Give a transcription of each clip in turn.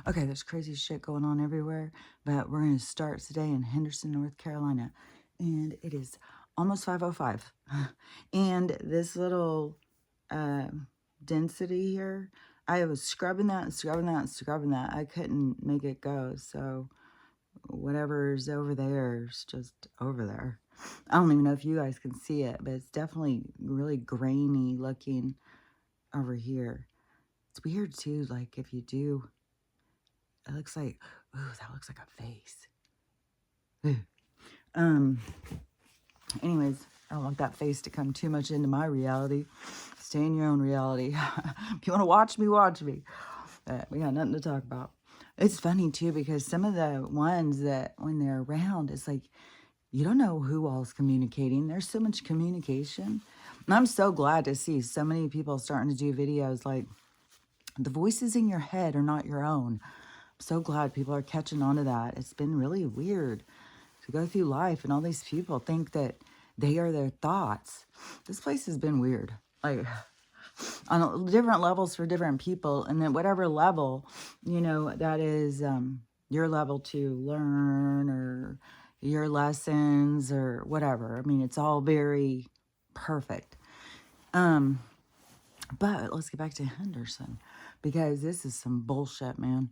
Okay, there's crazy shit going on everywhere, but we're going to start today in Henderson, North Carolina. And it is almost 5:05. And this little uh, density here, I was scrubbing that and scrubbing that and scrubbing that. I couldn't make it go. So whatever's over there is just over there. I don't even know if you guys can see it, but it's definitely really grainy looking over here. It's weird too, like if you do, it looks like, ooh, that looks like a face. um, anyways, I don't want that face to come too much into my reality. Stay in your own reality. If you want to watch me, watch me. We got nothing to talk about. It's funny too, because some of the ones that when they're around, it's like, you don't know who all's communicating. There's so much communication. And I'm so glad to see so many people starting to do videos like the voices in your head are not your own. I'm so glad people are catching on to that. It's been really weird to go through life and all these people think that they are their thoughts. This place has been weird. Like on different levels for different people. And then whatever level, that is your level to learn or your lessons or whatever. I mean, it's all very perfect. But let's get back to Henderson because this is some bullshit, man.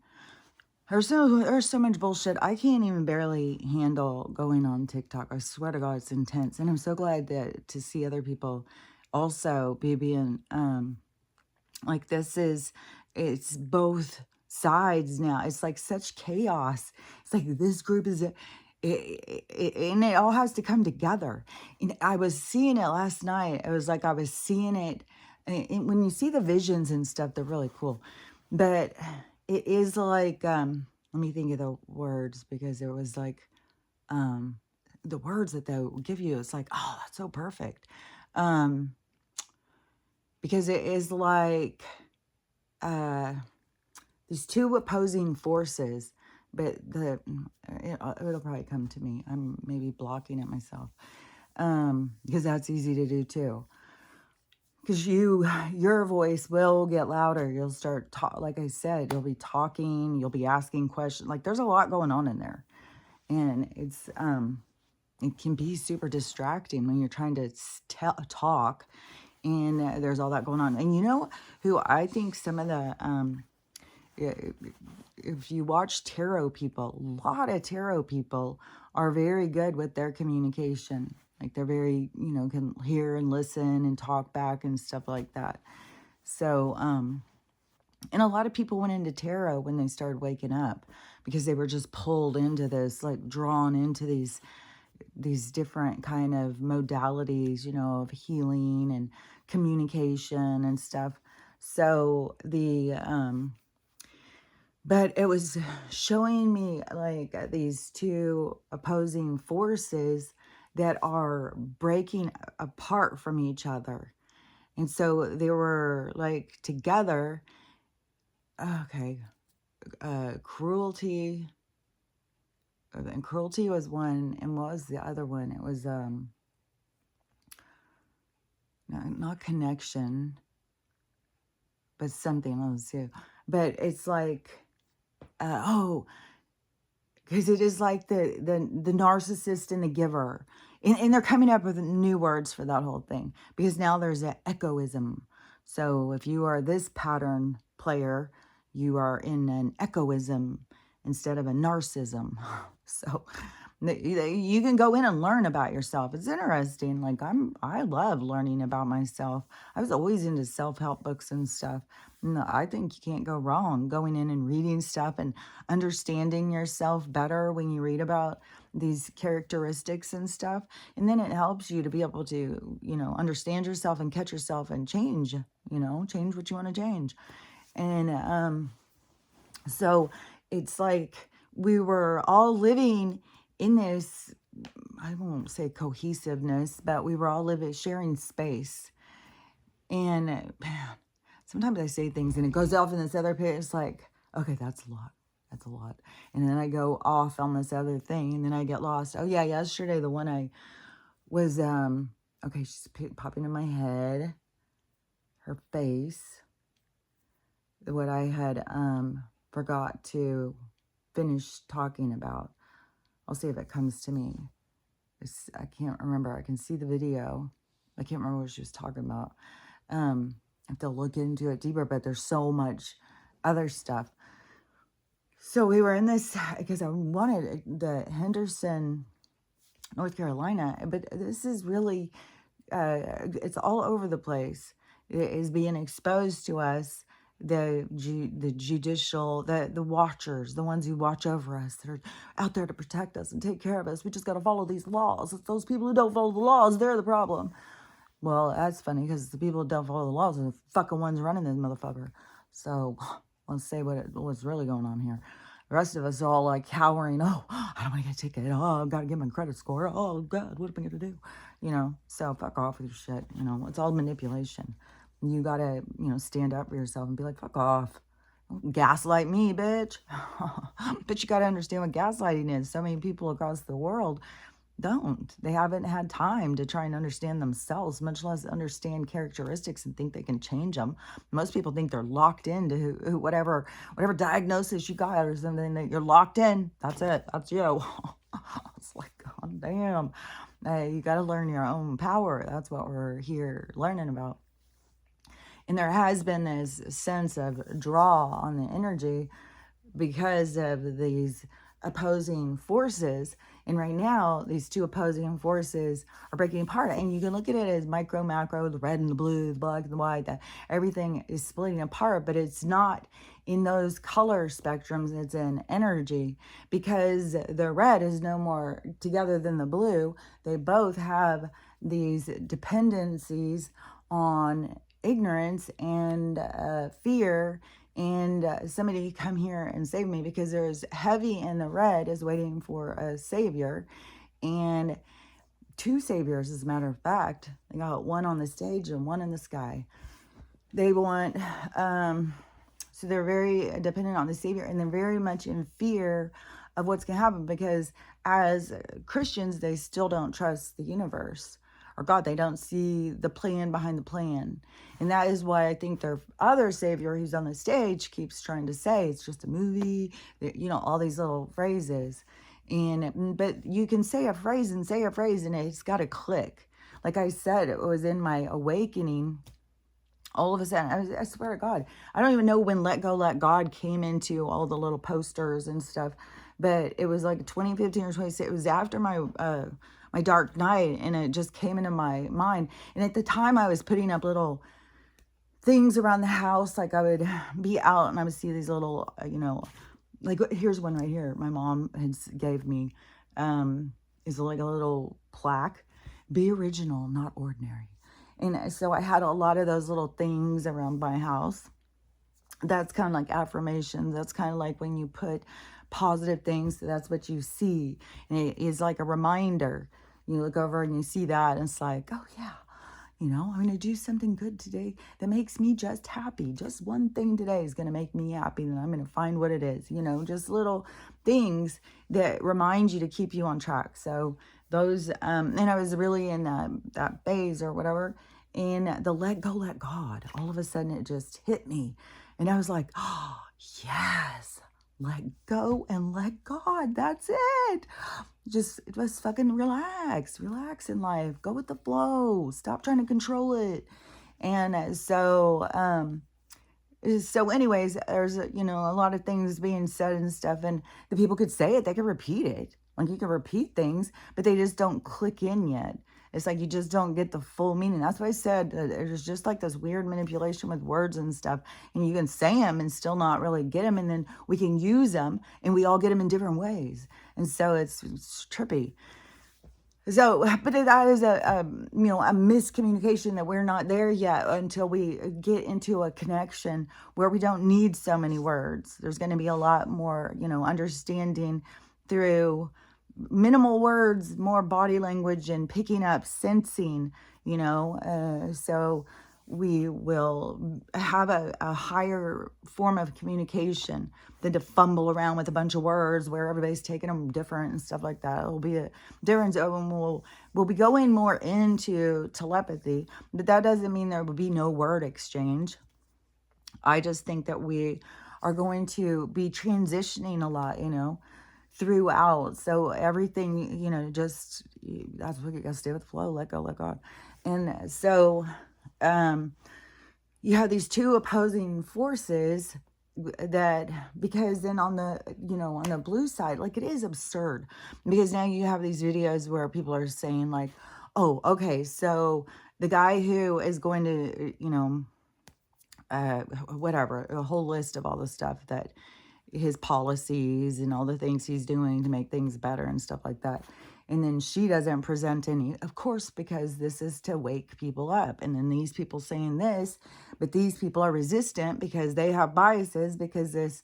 There's so much bullshit. I can't even barely handle going on TikTok. I swear to God, it's intense. And I'm so glad that to see other people also being like it's both sides now. It's like such chaos. It's like this group is and it all has to come together. And I was seeing it last night. It was like I was seeing it. And when you see the visions and stuff, they're really cool. But it is like, let me think of the words because it was like the words that they'll give you. It's like, oh, that's so perfect. Because it is like these two opposing forces, but it'll probably come to me. I'm maybe blocking it myself because that's easy to do too. Because your voice will get louder. You'll start like I said, you'll be talking, you'll be asking questions. Like there's a lot going on in there, and it can be super distracting when you're trying to talk, and there's all that going on. And you know who I think some of the if you watch tarot people, a lot of tarot people are very good with their communication. Like they're very, can hear and listen and talk back and stuff like that. So, and a lot of people went into tarot when they started waking up because they were just pulled into this, like drawn into these different kind of modalities, of healing and communication and stuff. So but it was showing me like these two opposing forces that are breaking apart from each other. And so they were like together. Okay. Cruelty. And cruelty was one. And what was the other one? It was not connection, but something else too. But it's like, because it is like the narcissist and the giver. And they're coming up with new words for that whole thing. Because now there's an egoism. So if you are this pattern player, you are in an egoism instead of a narcissism. So you can go in and learn about yourself. It's interesting. Like I love learning about myself. I was always into self-help books and stuff. No, I think you can't go wrong going in and reading stuff and understanding yourself better when you read about these characteristics and stuff. And then it helps you to be able to, understand yourself and catch yourself and change, change what you want to change. And so it's like we were all living in this, I won't say cohesiveness, but we were all sharing space. And man, sometimes I say things and it goes off in this other page. It's like, okay, that's a lot. That's a lot. And then I go off on this other thing and then I get lost. Oh yeah, yesterday the one I was, okay, she's popping in my head. Her face. What I had, forgot to finish talking about. I'll see if it comes to me. I can't remember. I can see the video. I can't remember what she was talking about. I have to look into it deeper, but there's so much other stuff. So we were in this, because I wanted the Henderson, North Carolina, but this is really, it's all over the place. It is being exposed to us, the judicial, the watchers, the ones who watch over us, that are out there to protect us and take care of us. We just got to follow these laws. It's those people who don't follow the laws, they're the problem. Well, that's funny, because the people who don't follow the laws are the fucking ones running this motherfucker. So let's say what's really going on here. The rest of us are all like cowering. Oh, I don't want to get a ticket. Oh, I've got to get my credit score. Oh, God, what am I going to do? So fuck off with your shit. It's all manipulation. You got to, stand up for yourself and be like, fuck off. Don't gaslight me, bitch. But you got to understand what gaslighting is. So many people across the world don't. They haven't had time to try and understand themselves, much less understand characteristics and think they can change them. Most people think they're locked into whatever diagnosis you got or something, that you're locked in. That's it. That's you. It's like, God damn. You got to learn your own power. That's what we're here learning about. And there has been this sense of draw on the energy because of these opposing forces. And right now, these two opposing forces are breaking apart. And you can look at it as micro, macro, the red and the blue, the black and the white, everything is splitting apart, but it's not in those color spectrums, it's in energy, because the red is no more together than the blue. They both have these dependencies on ignorance and fear, and somebody come here and save me, because there's heavy in the red is waiting for a savior, and two saviors, as a matter of fact. They got one on the stage and one in the sky. They want so they're very dependent on the savior, and they're very much in fear of what's going to happen, because as Christians, they still don't trust the universe or God. They don't see the plan behind the plan. And that is why I think their other savior who's on the stage keeps trying to say it's just a movie, all these little phrases. But you can say a phrase and it's got to click. Like I said, it was in my awakening. All of a sudden, I swear to God, I don't even know when Let Go, Let God came into all the little posters and stuff, but it was like 2015 or 2016. It was after my dark night, and it just came into my mind. And at the time, I was putting up little things around the house. Like I would be out and I would see these little, like here's one right here. My mom gave me, is like a little plaque. Be original, not ordinary. And so I had a lot of those little things around my house. That's kind of like affirmations. That's kind of like when you put positive things, that's what you see. And it is like a reminder. You look over and you see that, and it's like, oh yeah, I'm going to do something good today that makes me just happy. Just one thing today is going to make me happy. And I'm going to find what it is, just little things that remind you to keep you on track. So those, and I was really in that phase or whatever. And the Let Go, Let God, all of a sudden it just hit me. And I was like, oh, yes, let go and let God. That's it. Just fucking relax in life. Go with the flow. Stop trying to control it. And so anyways, there's, a lot of things being said and stuff, and the people could say it, they could repeat it. Like you can repeat things, but they just don't click in yet. It's like you just don't get the full meaning. That's why I said there's just like this weird manipulation with words and stuff. And you can say them and still not really get them. And then we can use them and we all get them in different ways. And so it's trippy. So, but that is a miscommunication, that we're not there yet until we get into a connection where we don't need so many words. There's going to be a lot more, understanding through minimal words, more body language, and picking up, sensing, so we will have a higher form of communication than to fumble around with a bunch of words where everybody's taking them different and stuff like that. It'll be a difference. And we'll be going more into telepathy, but that doesn't mean there will be no word exchange. I just think that we are going to be transitioning a lot, throughout. So everything, just, that's what you gotta stay with the flow, let go, let God. And so, you have these two opposing forces that, because then on the, on the blue side, like, it is absurd, because now you have these videos where people are saying like, oh, okay, so the guy who is going to, whatever, a whole list of all the stuff that his policies and all the things he's doing to make things better and stuff like that. And then she doesn't present any, of course, because this is to wake people up. And then these people saying this, but these people are resistant because they have biases, because this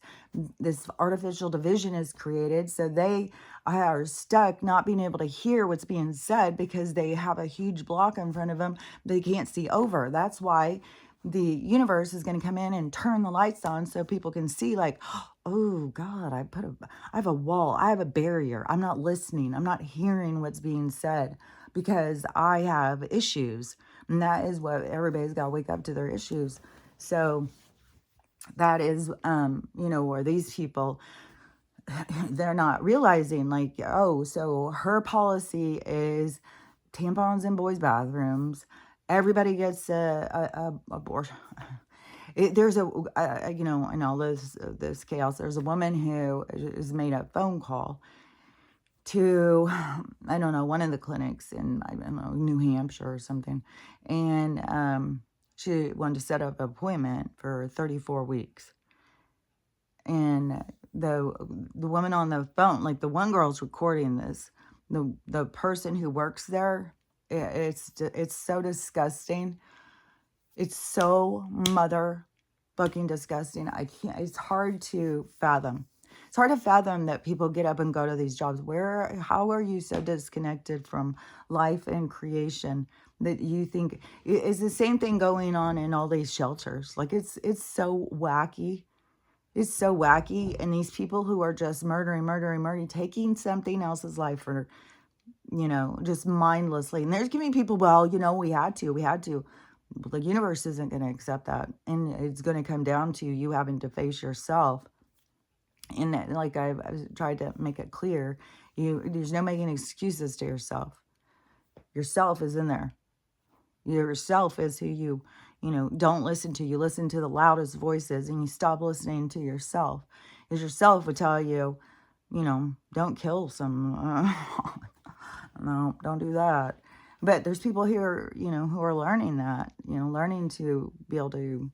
artificial division is created. So they are stuck not being able to hear what's being said because they have a huge block in front of them they can't see over. That's why the universe is going to come in and turn the lights on so people can see, like, oh God, I have a wall, I have a barrier, I'm not listening, I'm not hearing what's being said because I have issues. And that is what everybody's got to wake up to, their issues. So that is, where these people, they're not realizing, like, oh, so her policy is tampons in boys' bathrooms. Everybody gets a abortion. There's in all this chaos, there's a woman who has made a phone call to, I don't know, one of the clinics in, I don't know, New Hampshire or something. And she wanted to set up an appointment for 34 weeks. And the woman on the phone, like, the one girl's recording this. The person who works there, it's so disgusting. It's so mother fucking disgusting. I can't, it's hard to fathom. It's hard to fathom that people get up and go to these jobs. How are you so disconnected from life and creation that you think is the same thing going on in all these shelters? Like, it's so wacky. It's so wacky. And these people who are just murdering, taking something else's life for, just mindlessly. And there's giving people, well, we had to. The universe isn't going to accept that. And it's going to come down to you having to face yourself. And like I've tried to make it clear, there's no making excuses to yourself. Yourself is in there. Yourself is who you don't listen to. You listen to the loudest voices, and you stop listening to yourself. Because yourself would tell you, don't kill some, no, don't do that. But there's people here, who are learning that, learning to be able to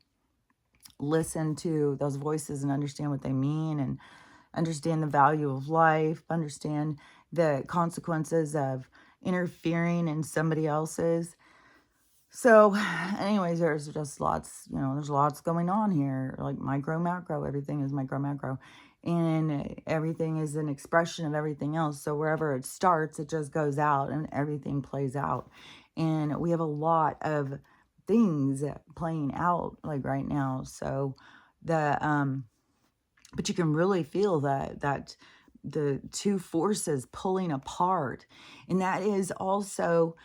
listen to those voices and understand what they mean, and understand the value of life, understand the consequences of interfering in somebody else's. So anyways, there's just lots, there's lots going on here, like micro, macro, everything is micro, macro. And everything is an expression of everything else. So wherever it starts, it just goes out and everything plays out. And we have a lot of things playing out like right now. So but you can really feel that the two forces pulling apart. And that is also,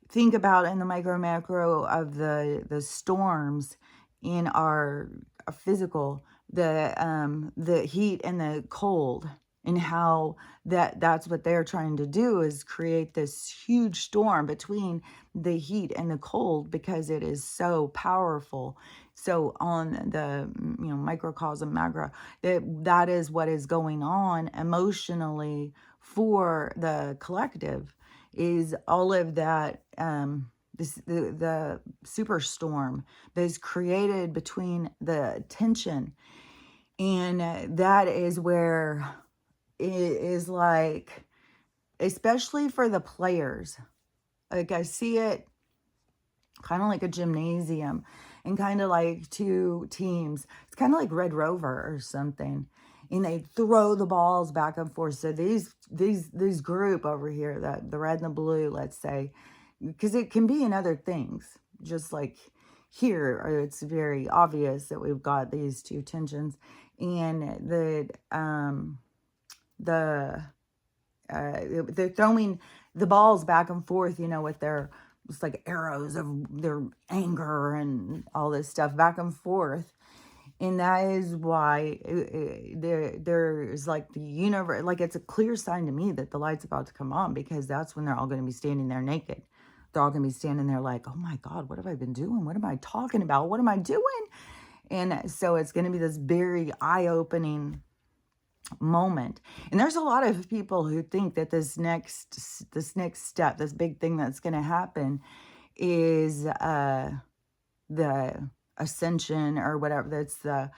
think about in the micro macro of the storms in our physical, the heat and the cold, and how that's what they're trying to do, is create this huge storm between the heat and the cold, because it is so powerful. So on the microcosm, macro, that is what is going on emotionally for the collective, is all of that, the superstorm that is created between the tension. And that is where it is, like, especially for the players, like, I see it kind of like a gymnasium, and kind of like two teams. It's kind of like Red Rover or something. And they throw the balls back and forth. So these group over here, the red and the blue, let's say, because it can be in other things, just like here, it's very obvious that we've got these two tensions. And they're throwing the balls back and forth, with their, it's like arrows of their anger and all this stuff back and forth. And that is why there's like the universe, like it's a clear sign to me that the light's about to come on, because that's when they're all going to be standing there naked. They're all going to be standing there like, oh my God, what have I been doing? What am I talking about? What am I doing? And so it's going to be this very eye-opening moment. And there's a lot of people who think that this next step, this big thing that's going to happen is the ascension or whatever. It's the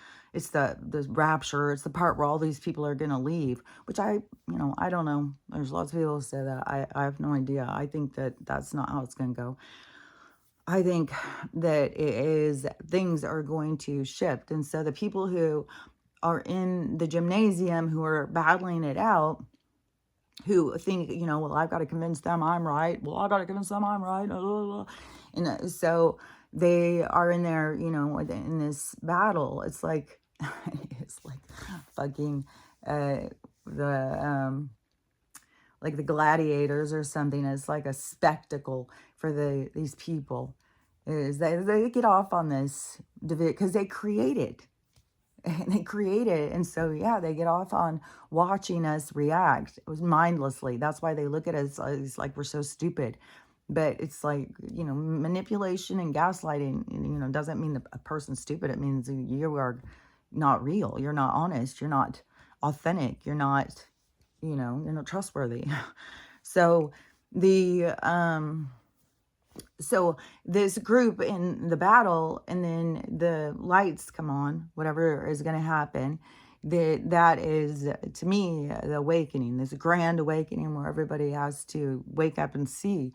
rapture. It's the part where all these people are going to leave, which I don't know. There's lots of people who say that. I have no idea. I think that that's not how it's going to go. I think that things are going to shift. And so the people who are in the gymnasium who are battling it out, who think, well, I've got to convince them I'm right. Well, I've got to convince them I'm right. And so they are in there, in this battle. It's like, it's like fucking the like the Gladiators or something. It's like a spectacle for these people. Is they get off on this because they create it. And they create it. And so, yeah, they get off on watching us react. It was mindlessly. That's why they look at us as like we're so stupid. But it's like, manipulation and gaslighting, doesn't mean a person's stupid. It means you are not real. You're not honest. You're not authentic. You're not, you're not trustworthy. So so this group in the battle, and then the lights come on, whatever is going to happen, that is, to me, the awakening, this grand awakening where everybody has to wake up and see.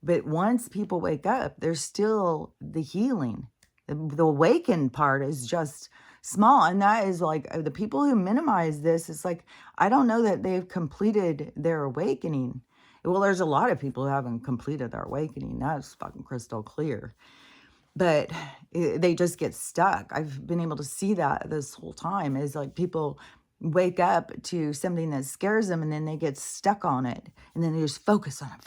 But once people wake up, there's still the healing. The awakened part is just small. And that is like the people who minimize this, it's like, I don't know that they've completed their awakening. Well, there's a lot of people who haven't completed their awakening. That's fucking crystal clear. But they just get stuck. I've been able to see that this whole time, is like people wake up to something that scares them, and then they get stuck on it, and then they just focus on it,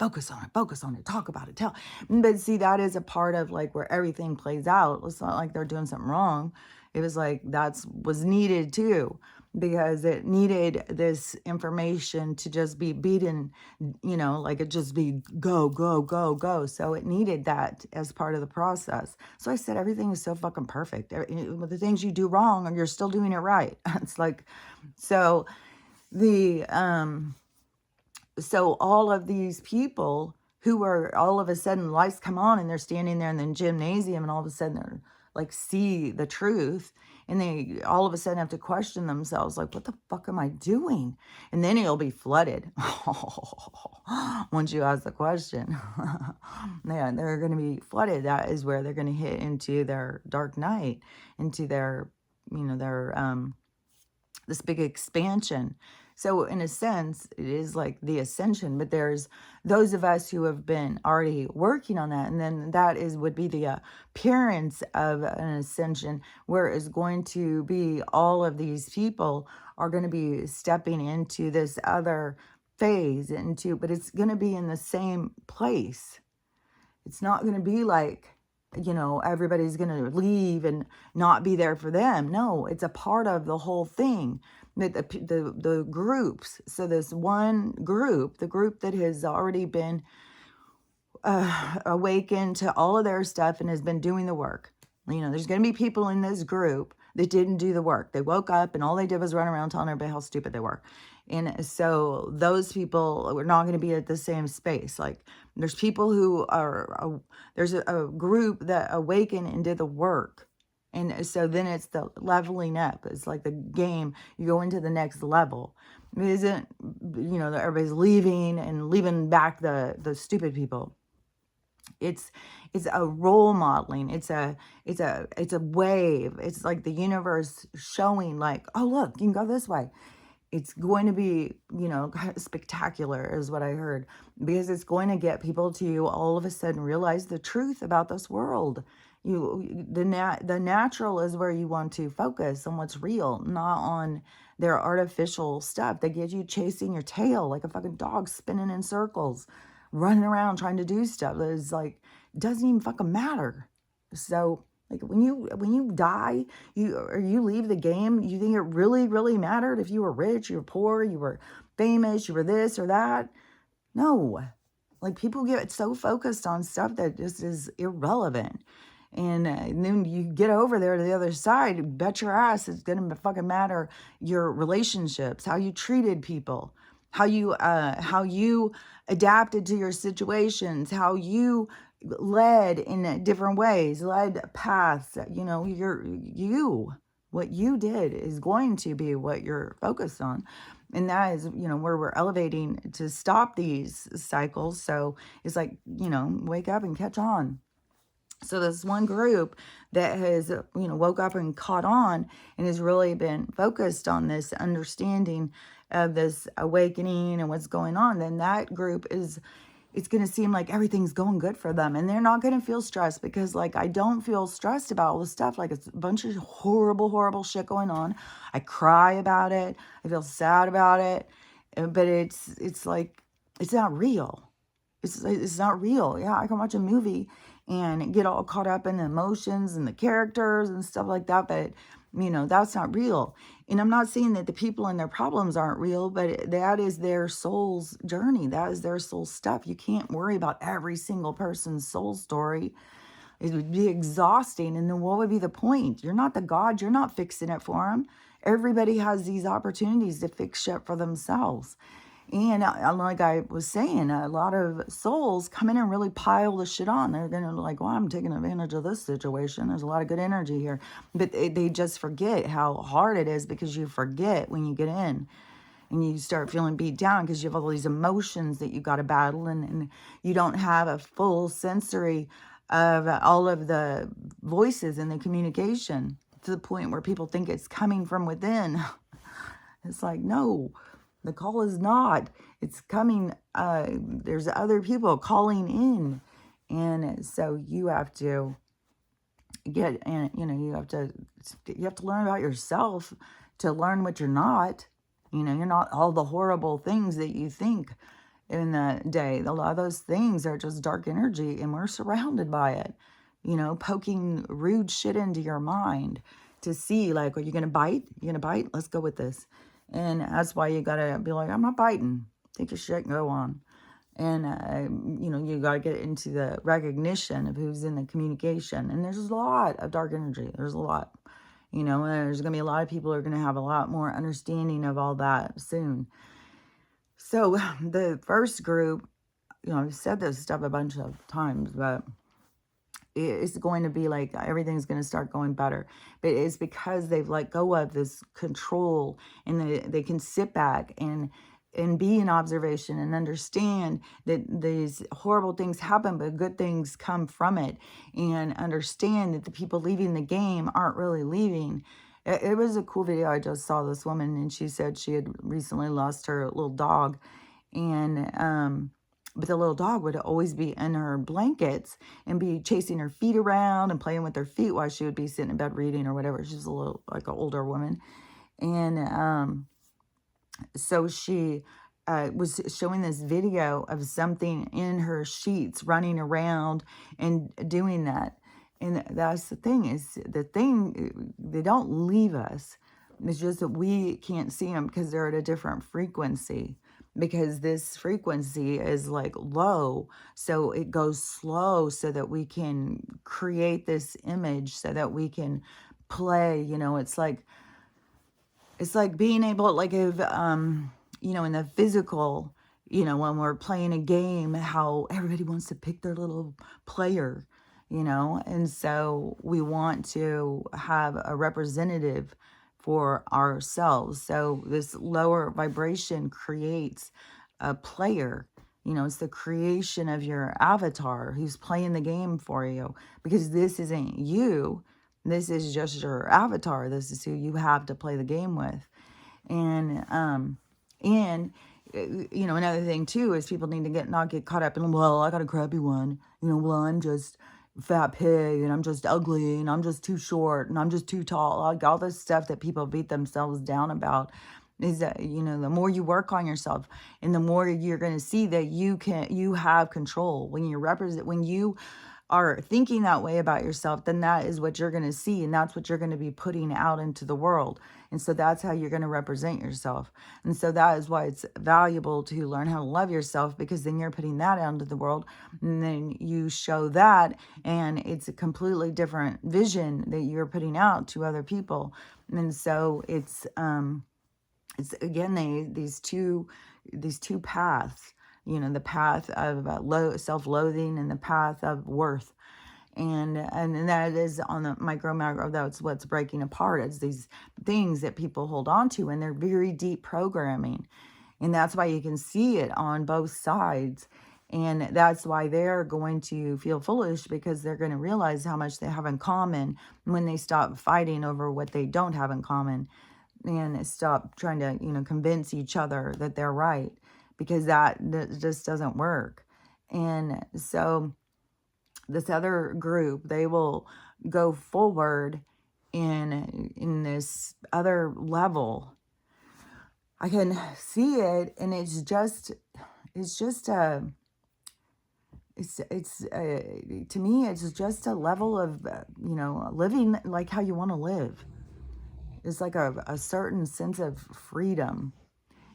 talk about it, tell. But see, that is a part of like where everything plays out. It's not like they're doing something wrong. It was like was needed too, because it needed this information to just be beaten, like it just be go, go, go, go. So it needed that as part of the process. So I said, everything is so fucking perfect. The things you do wrong, and you're still doing it right. It's like, so so all of these people who are, all of a sudden lights come on and they're standing there in the gymnasium, and all of a sudden they're like, see the truth, and they all of a sudden have to question themselves, like, what the fuck am I doing? And then you'll be flooded once you ask the question. Yeah, they're going to be flooded. That is where they're going to hit into their dark night, into their this big expansion. So in a sense, it is like the ascension, but there's those of us who have been already working on that. And then that would be the appearance of an ascension, where it's going to be all of these people are going to be stepping into this other phase but it's going to be in the same place. It's not going to be like, everybody's going to leave and not be there for them. No, it's a part of the whole thing. The groups. So this one group, the group that has already been awakened to all of their stuff and has been doing the work. There's going to be people in this group that didn't do the work. They woke up and all they did was run around telling everybody how stupid they were. And so those people are not going to be at the same space. Like, there's people who are, there's a group that awakened and did the work. And so then it's the leveling up. It's like the game. You go into the next level. It isn't, that everybody's leaving back the stupid people. It's a role modeling. It's a wave. It's like the universe showing, like, oh, look, you can go this way. It's going to be, spectacular is what I heard, because it's going to get people to all of a sudden realize the truth about this world. The natural is where you want to focus on what's real, not on their artificial stuff that gets you chasing your tail like a fucking dog spinning in circles, running around trying to do stuff that is like, doesn't even fucking matter. So Like when you die, you leave the game, you think it really mattered if you were rich, you were poor, you were famous, you were this or that? No. Like people get so focused on stuff that just is irrelevant. And then you get over there to the other side, bet your ass it's gonna fucking matter your relationships, how you treated people, how you adapted to your situations, how you led in different ways, led paths. You know, what you did is going to be what you're focused on. And that is, where we're elevating to stop these cycles. So it's like, wake up and catch on. So this one group that has, woke up and caught on and has really been focused on this understanding of this awakening and what's going on, then that group is, it's going to seem like everything's going good for them. And they're not going to feel stressed because, like, I don't feel stressed about all this stuff. Like, it's a bunch of horrible shit going on. I cry about it. I feel sad about it. But it's like, it's not real. It's not real. Yeah, I can watch a movie and get all caught up in the emotions and the characters and stuff like that, but that's not real. And I'm not saying that the people and their problems aren't real, but that is their soul's journey. That is their soul stuff. You can't worry about every single person's soul story. It would be exhausting. And then what would be the point? You're not the God. You're not fixing it for them. Everybody has these opportunities to fix shit for themselves. And like I was saying, a lot of souls come in and really pile the shit on. They're going to like, well, I'm taking advantage of this situation. There's a lot of good energy here. But they just forget how hard it is, because you forget when you get in and you start feeling beat down because you have all these emotions that you got to battle, and you don't have a full sensory of all of the voices in the communication, to the point where people think it's coming from within. It's like, no. The call is not. It's coming. There's other people calling in. And so you have to get, and you have to learn about yourself to learn what you're not. You're not all the horrible things that you think in the day. A lot of those things are just dark energy, and we're surrounded by it. Poking rude shit into your mind to see, like, are you going to bite? You going to bite? Let's go with this. And that's why you got to be like, I'm not biting. Take your shit and go on. And, you got to get into the recognition of who's in the communication. And there's a lot of dark energy. There's a lot. And there's going to be a lot of people who are going to have a lot more understanding of all that soon. So the first group, I've said this stuff a bunch of times, but it's going to be like everything's going to start going better. But it's because they've let go of this control, and they can sit back and be in observation and understand that these horrible things happen, but good things come from it, and understand that the people leaving the game aren't really leaving. It was a cool video. I just saw this woman, and she said she had recently lost her little dog, and but the little dog would always be in her blankets and be chasing her feet around and playing with her feet while she would be sitting in bed reading or whatever. She's a little, like, an older woman. And so she was showing this video of something in her sheets running around and doing that. And that's the thing, is they don't leave us. It's just that we can't see them because they're at a different frequency. Because this frequency is like low, so it goes slow so that we can create this image, so that we can play. It's like being able, like, if in the physical, when we're playing a game, how everybody wants to pick their little player, and so we want to have a representative for ourselves. So this lower vibration creates a player. It's the creation of your avatar who's playing the game for you, because this isn't you. This is just your avatar. This is who you have to play the game with. And another thing too is people need to not get caught up in, well, I got a crappy one. Well, I'm just fat pig, and I'm just ugly, and I'm just too short, and I'm just too tall. Like, all this stuff that people beat themselves down about is that, the more you work on yourself, and the more you're going to see that you have control when you are thinking that way about yourself, then that is what you're going to see, and that's what you're going to be putting out into the world. And so that's how you're going to represent yourself. And so that is why it's valuable to learn how to love yourself, because then you're putting that out into the world, and then you show that, and it's a completely different vision that you're putting out to other people. And so it's again, these two paths, the path of self-loathing and the path of worth. And that is on the micro macro. That's what's breaking apart. It's these things that people hold on to, and they're very deep programming. And that's why you can see it on both sides. And that's why they're going to feel foolish, because they're going to realize how much they have in common when they stop fighting over what they don't have in common, and stop trying to, convince each other that they're right, because that just doesn't work. And so this other group, they will go forward in this other level. I can see it, and it's just to me, it's just a level of living like how you want to live. It's like a certain sense of freedom.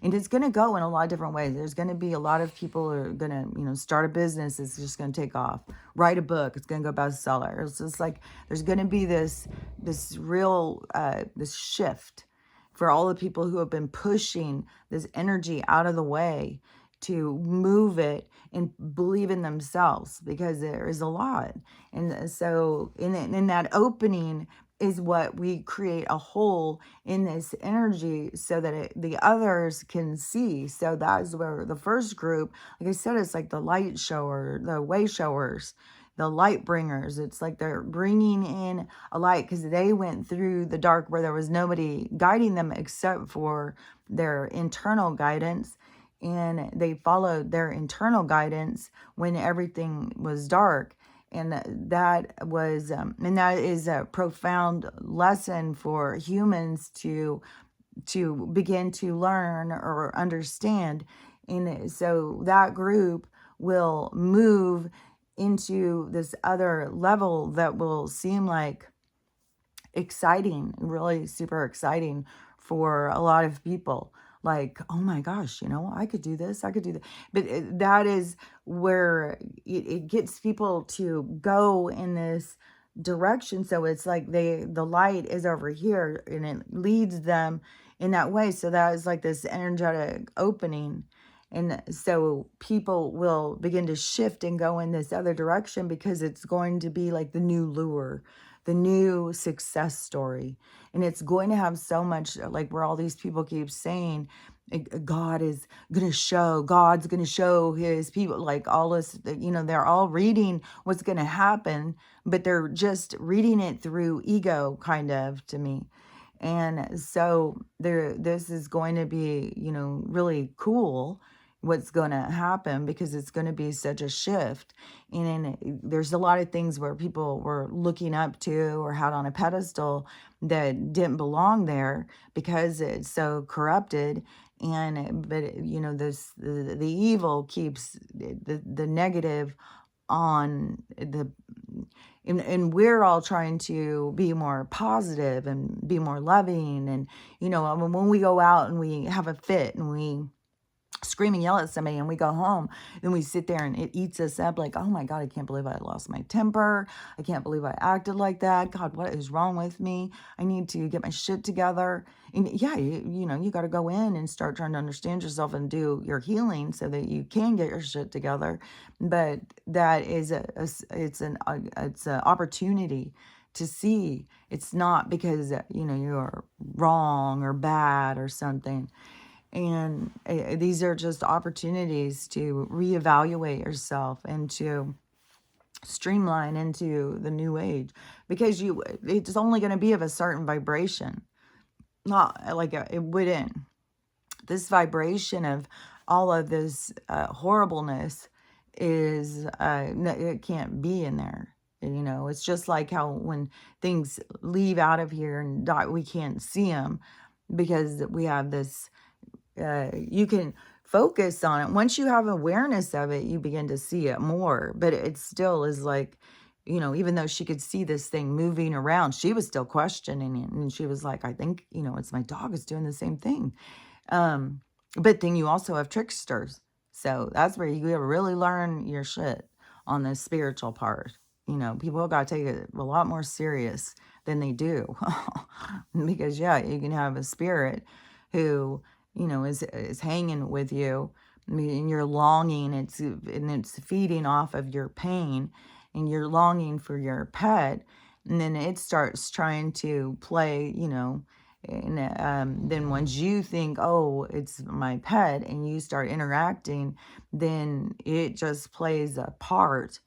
And it's going to go in a lot of different ways. There's going to be a lot of people who are going to, start a business. It's just going to take off. Write a book. It's going to go bestseller. It's just like there's going to be this real this shift for all the people who have been pushing this energy out of the way to move it and believe in themselves, because there is a lot. And so in that opening is what we create a hole in this energy, so that the others can see. So that's where the first group, like I said, it's like the light shower, the way showers, the light bringers. It's like they're bringing in a light, because they went through the dark where there was nobody guiding them except for their internal guidance. And they followed their internal guidance when everything was dark. And that is a profound lesson for humans to begin to learn or understand. And so that group will move into this other level that will seem like exciting, really super exciting for a lot of people. Like, oh my gosh, I could do this, I could do that. But that is where it gets people to go in this direction. So it's like the light is over here, and it leads them in that way. So that is like this energetic opening. And so people will begin to shift and go in this other direction, because it's going to be like the new lure, the new success story. And it's going to have so much, like where all these people keep saying, God's going to show his people, like all this, they're all reading what's going to happen, but they're just reading it through ego, kind of, to me. And so this is going to be, really cool what's going to happen, because it's going to be such a shift. And there's a lot of things where people were looking up to or had on a pedestal that didn't belong there, because it's so corrupted. But the evil keeps the negative on the, and we're all trying to be more positive and be more loving. And when we go out and we have a fit and we scream and yell at somebody, and we go home, then we sit there and it eats us up, like, oh my God, I can't believe I lost my temper. I can't believe I acted like that. God, what is wrong with me? I need to get my shit together. And yeah, you got to go in and start trying to understand yourself and do your healing so that you can get your shit together. But that is it's an opportunity to see. It's not because you're wrong or bad or something. And these are just opportunities to reevaluate yourself and to streamline into the new age, because it's only going to be of a certain vibration, not like it wouldn't. This vibration of all of this horribleness is it can't be in there. It's just like how when things leave out of here and die, we can't see them, because we have this you can focus on it. Once you have awareness of it, you begin to see it more. But it still is like you know, even though she could see this thing moving around, she was still questioning it. And she was like, I think, you know, it's my dog is doing the same thing. Um, but then you also have tricksters. So that's where you gotta really learn your shit on the spiritual part. You know, people got to take it a lot more serious than they do. Because yeah, you can have a spirit who, you know, is hanging with you. I mean, you're longing, it's feeding off of your pain, and you're longing for your pet, and then it starts trying to play, you know, and then once you think, oh, it's my pet, and you start interacting, then it just plays a part.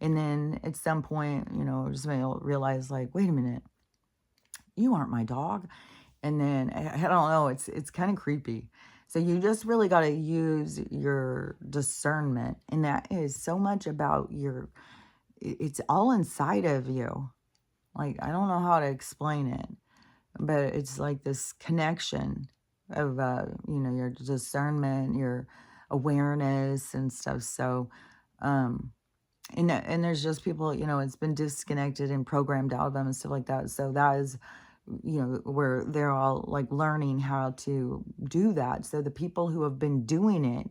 And then at some point, you know, just realize like, wait a minute, you aren't my dog. And then I don't know, it's kind of creepy. So you just really got to use your discernment, and that is so much about it's all inside of you. Like, I don't know how to explain it, but it's like this connection of you know, your discernment, your awareness and stuff. So and there's just people, you know, it's been disconnected and programmed out of them and stuff like that. So that is, you know, where they're all like learning how to do that. So the people who have been doing it,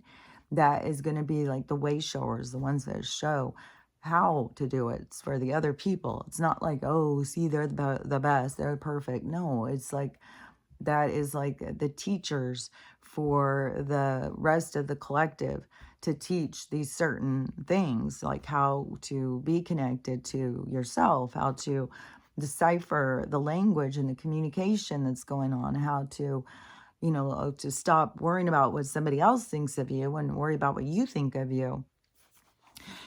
that is going to be like the way showers, the ones that show how to do it. It's for the other people. It's not like, oh, see, they're the best, they're perfect. No, it's like that is like the teachers for the rest of the collective to teach these certain things, like how to be connected to yourself, how to decipher the language and the communication that's going on, how to, you know, to stop worrying about what somebody else thinks of you and worry about what you think of you.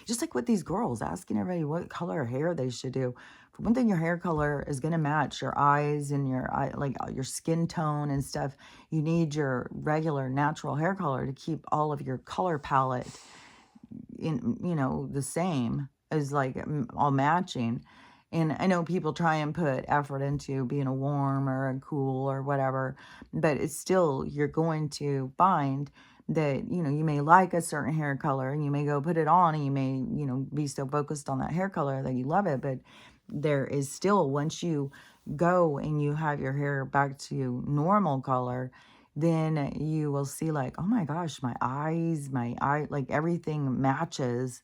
Just like with these girls, asking everybody what color hair they should do. For one thing, your hair color is going to match your eyes and your eye, like your skin tone and stuff. You need your regular natural hair color to keep all of your color palette in, you know, the same, as like all matching. And I know people try and put effort into being a warm or a cool or whatever, but it's still, you're going to find that, you know, you may like a certain hair color and you may go put it on and you may, you know, be so focused on that hair color that you love it. But there is still, once you go and you have your hair back to normal color, then you will see like, oh my gosh, my eyes, like everything matches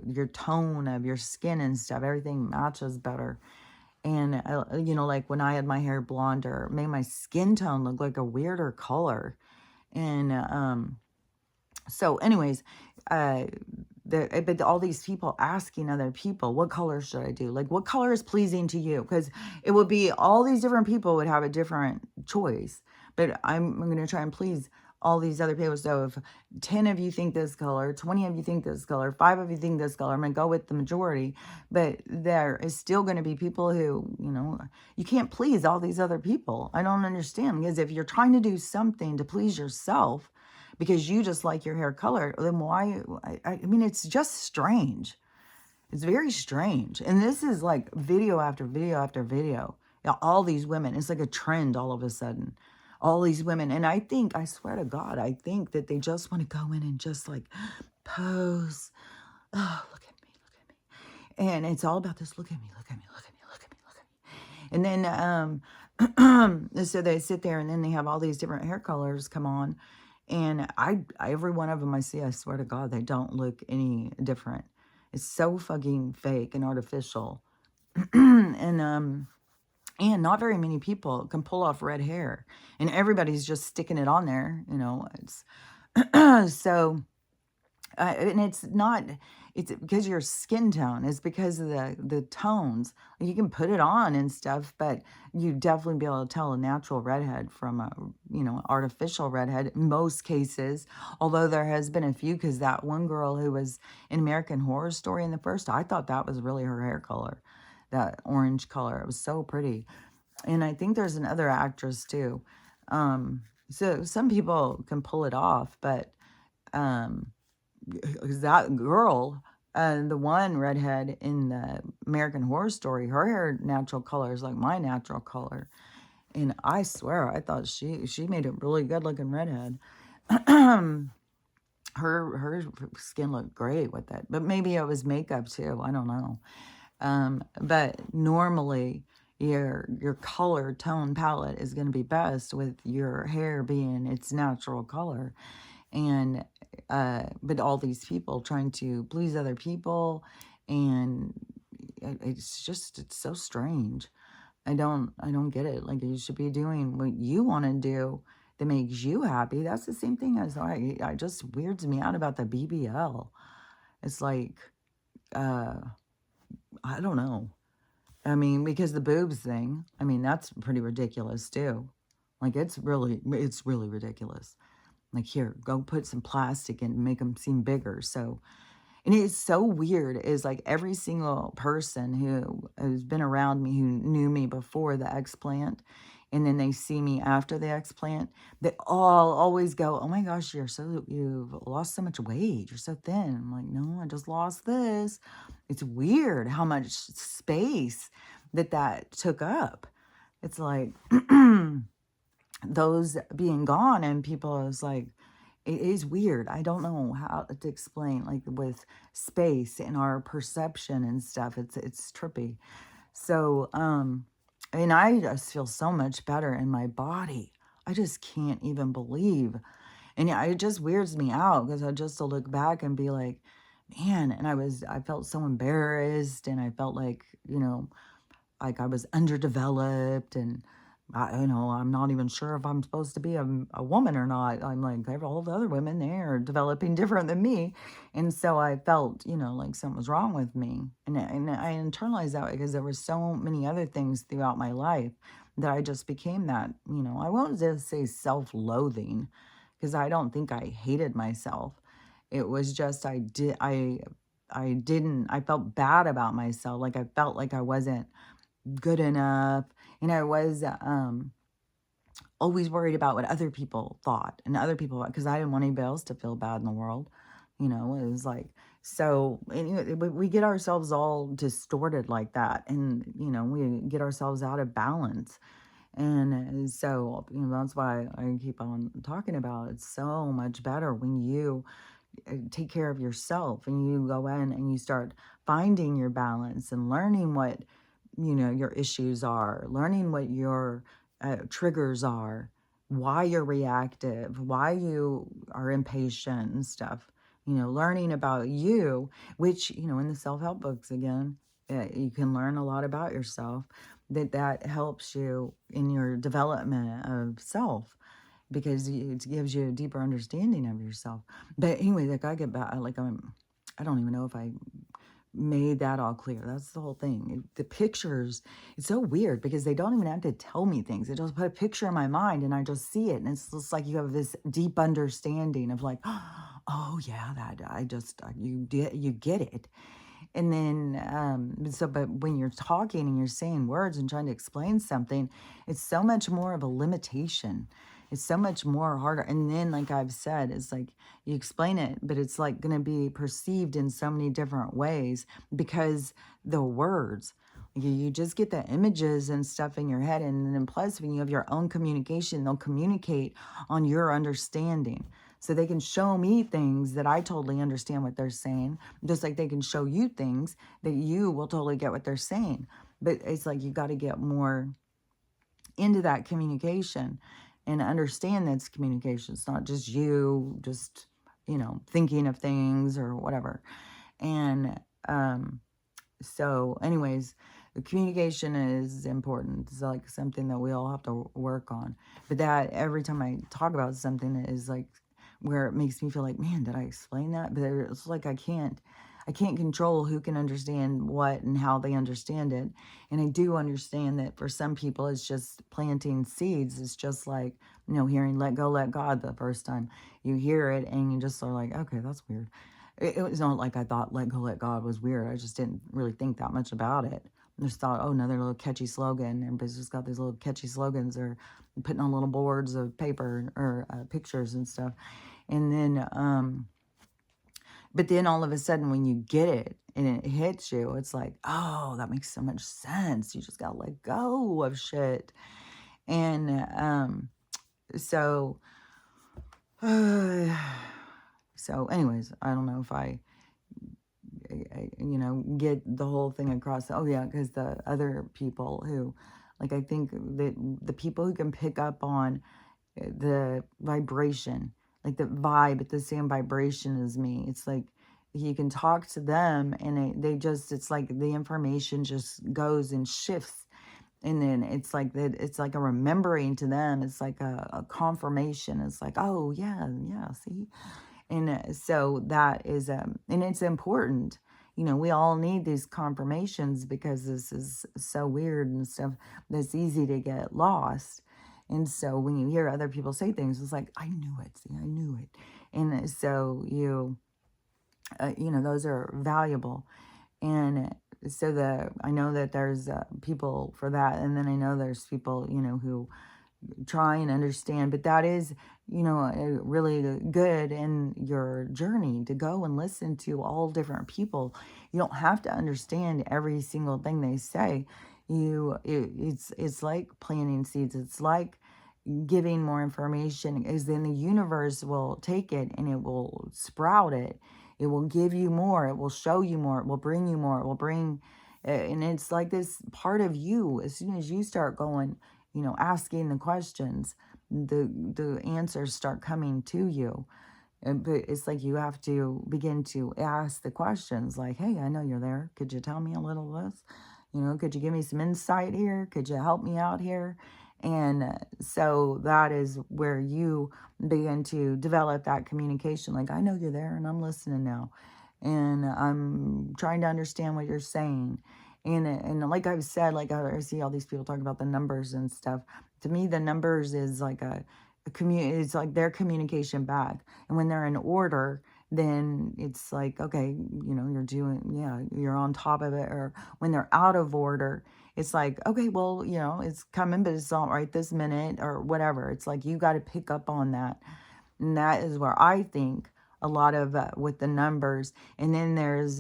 your tone of your skin and stuff. Everything matches better. And, you know, like when I had my hair blonder, it made my skin tone look like a weirder color. And so anyways, uh, but all these people asking other people, what color should I do? Like, what color is pleasing to you? Because it would be all these different people would have a different choice. But I'm going to try and please all these other people. So if 10 of you think this color, 20 of you think this color, 5 of you think this color, I'm going to go with the majority. But there is still going to be people who, you know, you can't please all these other people. I don't understand. Because if you're trying to do something to please yourself, because you just like your hair color, then why? I mean, it's just strange. It's very strange. And this is like video after video after video. You know, all these women, it's like a trend all of a sudden. All these women. And I think, I swear to God, I think that they just want to go in and just like pose. Oh, look at me, look at me. And it's all about this, look at me, look at me, look at me, look at me, look at me. And then, so they sit there and then they have all these different hair colors come on. And every one of them I see, I swear to God, they don't look any different. It's so fucking fake and artificial. And not very many people can pull off red hair. And everybody's just sticking it on there, you know. It's so and it's not, it's because your skin tone, is because of the tones. You can put it on and stuff, but you definitely be able to tell a natural redhead from a, you know, artificial redhead in most cases. Although there has been a few, because that one girl who was in American Horror Story in the first, I thought that was really her hair color, that orange color. It was so pretty. And I think there's another actress too. So some people can pull it off, but that girl, the one redhead in the American Horror Story, her hair natural color is like my natural color. And I swear, I thought she made a really good looking redhead. her skin looked great with it, but maybe it was makeup too. I don't know. But normally your color tone palette is going to be best with your hair being its natural color. And but all these people trying to please other people, and it's so strange. I don't get it. Like, you should be doing what you want to do that makes you happy. That's the same thing as I just weirds me out about the BBL. It's like, uh I don't know. I mean, because the boobs thing, I mean, that's pretty ridiculous too. Like, it's really ridiculous. Like, here, go put some plastic and make them seem bigger. So, and it's so weird is like every single person who has been around me, who knew me before the explant, and then they see me after the explant, they all always go, "Oh my gosh, you've lost so much weight. You're so thin." I'm like, "No, I just lost this." It's weird how much space that took up. It's like those being gone, and people is like, it is weird. I don't know how to explain, like, with space and our perception and stuff. It's trippy. So, and I just feel so much better in my body. I just can't even believe. And yeah, it just weirds me out because I just to look back and be like, man, and I felt so embarrassed, and I felt like I was underdeveloped, and I'm not even sure if I'm supposed to be a woman or not. I'm like, all the other women, they are developing different than me. And so I felt, like something was wrong with me. And I internalized that because there were so many other things throughout my life that I just became that, I won't just say self-loathing, because I don't think I hated myself. It was just, I felt bad about myself. Like, I felt like I wasn't good enough. And I was always worried about what other people thought, and other people, because I didn't want anybody else to feel bad in the world. It was like, so anyway, we get ourselves all distorted like that, and we get ourselves out of balance. And so, that's why I keep on talking about it's so much better when you take care of yourself, and you go in and you start finding your balance and learning what your issues are, learning what your triggers are, why you're reactive, why you are impatient and stuff. Learning about you, which in the self-help books, again, you can learn a lot about yourself, that helps you in your development of self, because it gives you a deeper understanding of yourself. But anyway, like, I get back, like, I don't even know if I made that all clear. That's the whole thing. The pictures, it's so weird because they don't even have to tell me things. They just put a picture in my mind and I just see it. And it's just like you have this deep understanding of like, oh yeah, that I just, you get it. And then, but when you're talking and you're saying words and trying to explain something, it's so much more of a limitation. It's so much more harder. And then, like I've said, it's like you explain it, but it's like going to be perceived in so many different ways because the words, you just get the images and stuff in your head. And then plus, when you have your own communication, they'll communicate on your understanding. So they can show me things that I totally understand what they're saying, just like they can show you things that you will totally get what they're saying. But it's like you got to get more into that communication and understand that's communication. It's not just you just, thinking of things or whatever. And so anyways, the communication is important. It's like something that we all have to work on. But that every time I talk about something, it is like where it makes me feel like, man, did I explain that? But it's like I can't control who can understand what and how they understand it. And I do understand that for some people, it's just planting seeds. It's just like, hearing "let go, let God" the first time you hear it, and you just are like, okay, that's weird. It was not like I thought "let go, let God" was weird. I just didn't really think that much about it. I just thought, oh, another little catchy slogan. Everybody's just got these little catchy slogans, or putting on little boards of paper or pictures and stuff. And then, but then all of a sudden when you get it and it hits you, it's like, oh, that makes so much sense. You just got to let go of shit. And so, so anyways, I don't know if I you know, get the whole thing across. Oh yeah, because the other people who, like, I think that the people who can pick up on the vibration, like the vibe at the same vibration as me. It's like you can talk to them and they just, it's like the information just goes and shifts. And then it's like that, it's like a remembering to them. It's like a confirmation. It's like, oh yeah, yeah, see? And so that is, and it's important. You know, we all need these confirmations because this is so weird and stuff that's easy to get lost. And so when you hear other people say things, it's like, I knew it. See, I knew it. And so you know, those are valuable. And so I know that there's people for that. And then I know there's people, you know, who try and understand, but that is, you know, really good in your journey to go and listen to all different people. You don't have to understand every single thing they say. It's like planting seeds. It's like giving more information, is then the universe will take it and it will sprout it. It will give you more. It will show you more. It will bring you more. It will bring, and it's like this part of you. As soon as you start going, you know, asking the questions, the answers start coming to you. But it's like you have to begin to ask the questions like, hey, I know you're there. Could you tell me a little of this? You know, could you give me some insight here? Could you help me out here? And so that is where you begin to develop that communication. Like, I know you're there and I'm listening now. And I'm trying to understand what you're saying. And like I've said, like I see all these people talking about the numbers and stuff. To me, the numbers is like it's like their communication back. And when they're in order, then it's like, okay, you know, you're on top of it. Or when they're out of order, it's like, okay, well, you know, it's coming, but it's not right this minute or whatever. It's like you got to pick up on that. And that is where I think a lot of with the numbers. And then there's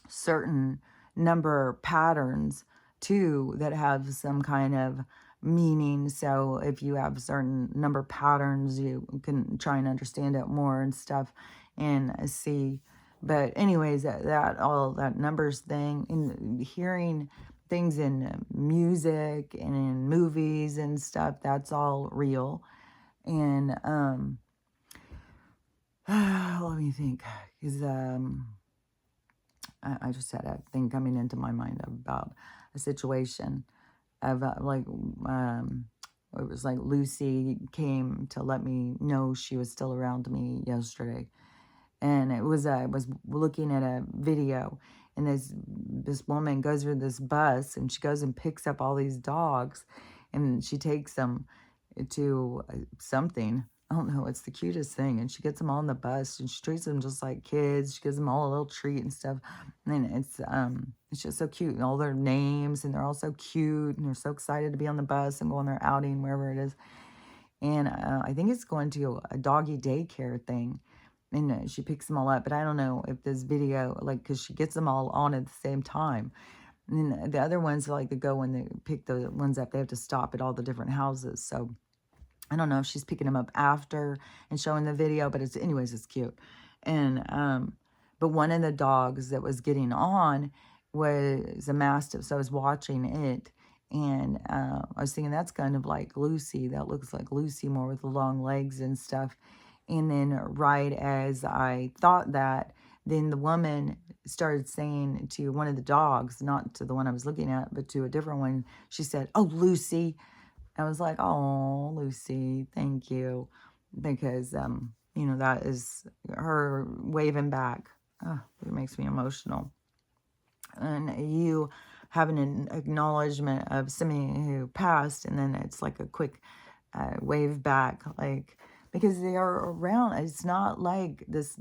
certain number patterns too that have some kind of meaning. So if you have certain number patterns, you can try and understand it more and stuff and see. But anyways, that all that numbers thing and hearing things in music and in movies and stuff, that's all real. And let me think, because I just had a thing coming into my mind about a situation of it was like Lucy came to let me know she was still around me yesterday. And it was, I was looking at a video, and this woman goes with this bus, and she goes and picks up all these dogs, and she takes them to something. I don't know. It's the cutest thing. And she gets them all on the bus, and she treats them just like kids. She gives them all a little treat and stuff. And it's just so cute. And all their names, and they're all so cute, and they're so excited to be on the bus and go on their outing, wherever it is. And I think it's going to a doggy daycare thing. And she picks them all up. But I don't know if this video, like, because she gets them all on at the same time. And then the other ones, like, they go and they pick the ones up, they have to stop at all the different houses. So I don't know if she's picking them up after and showing the video, but anyways, it's cute. And, but one of the dogs that was getting on was a Mastiff. So I was watching it, and I was thinking that's kind of like Lucy. That looks like Lucy more with the long legs and stuff. And then right as I thought that, then the woman started saying to one of the dogs, not to the one I was looking at, but to a different one, she said, "Oh, Lucy." I was like, "Oh, Lucy, thank you." Because, you know, that is her waving back. Oh, it makes me emotional. And you having an acknowledgement of somebody who passed, and then it's like a quick wave back, like, because they are around. It's not like this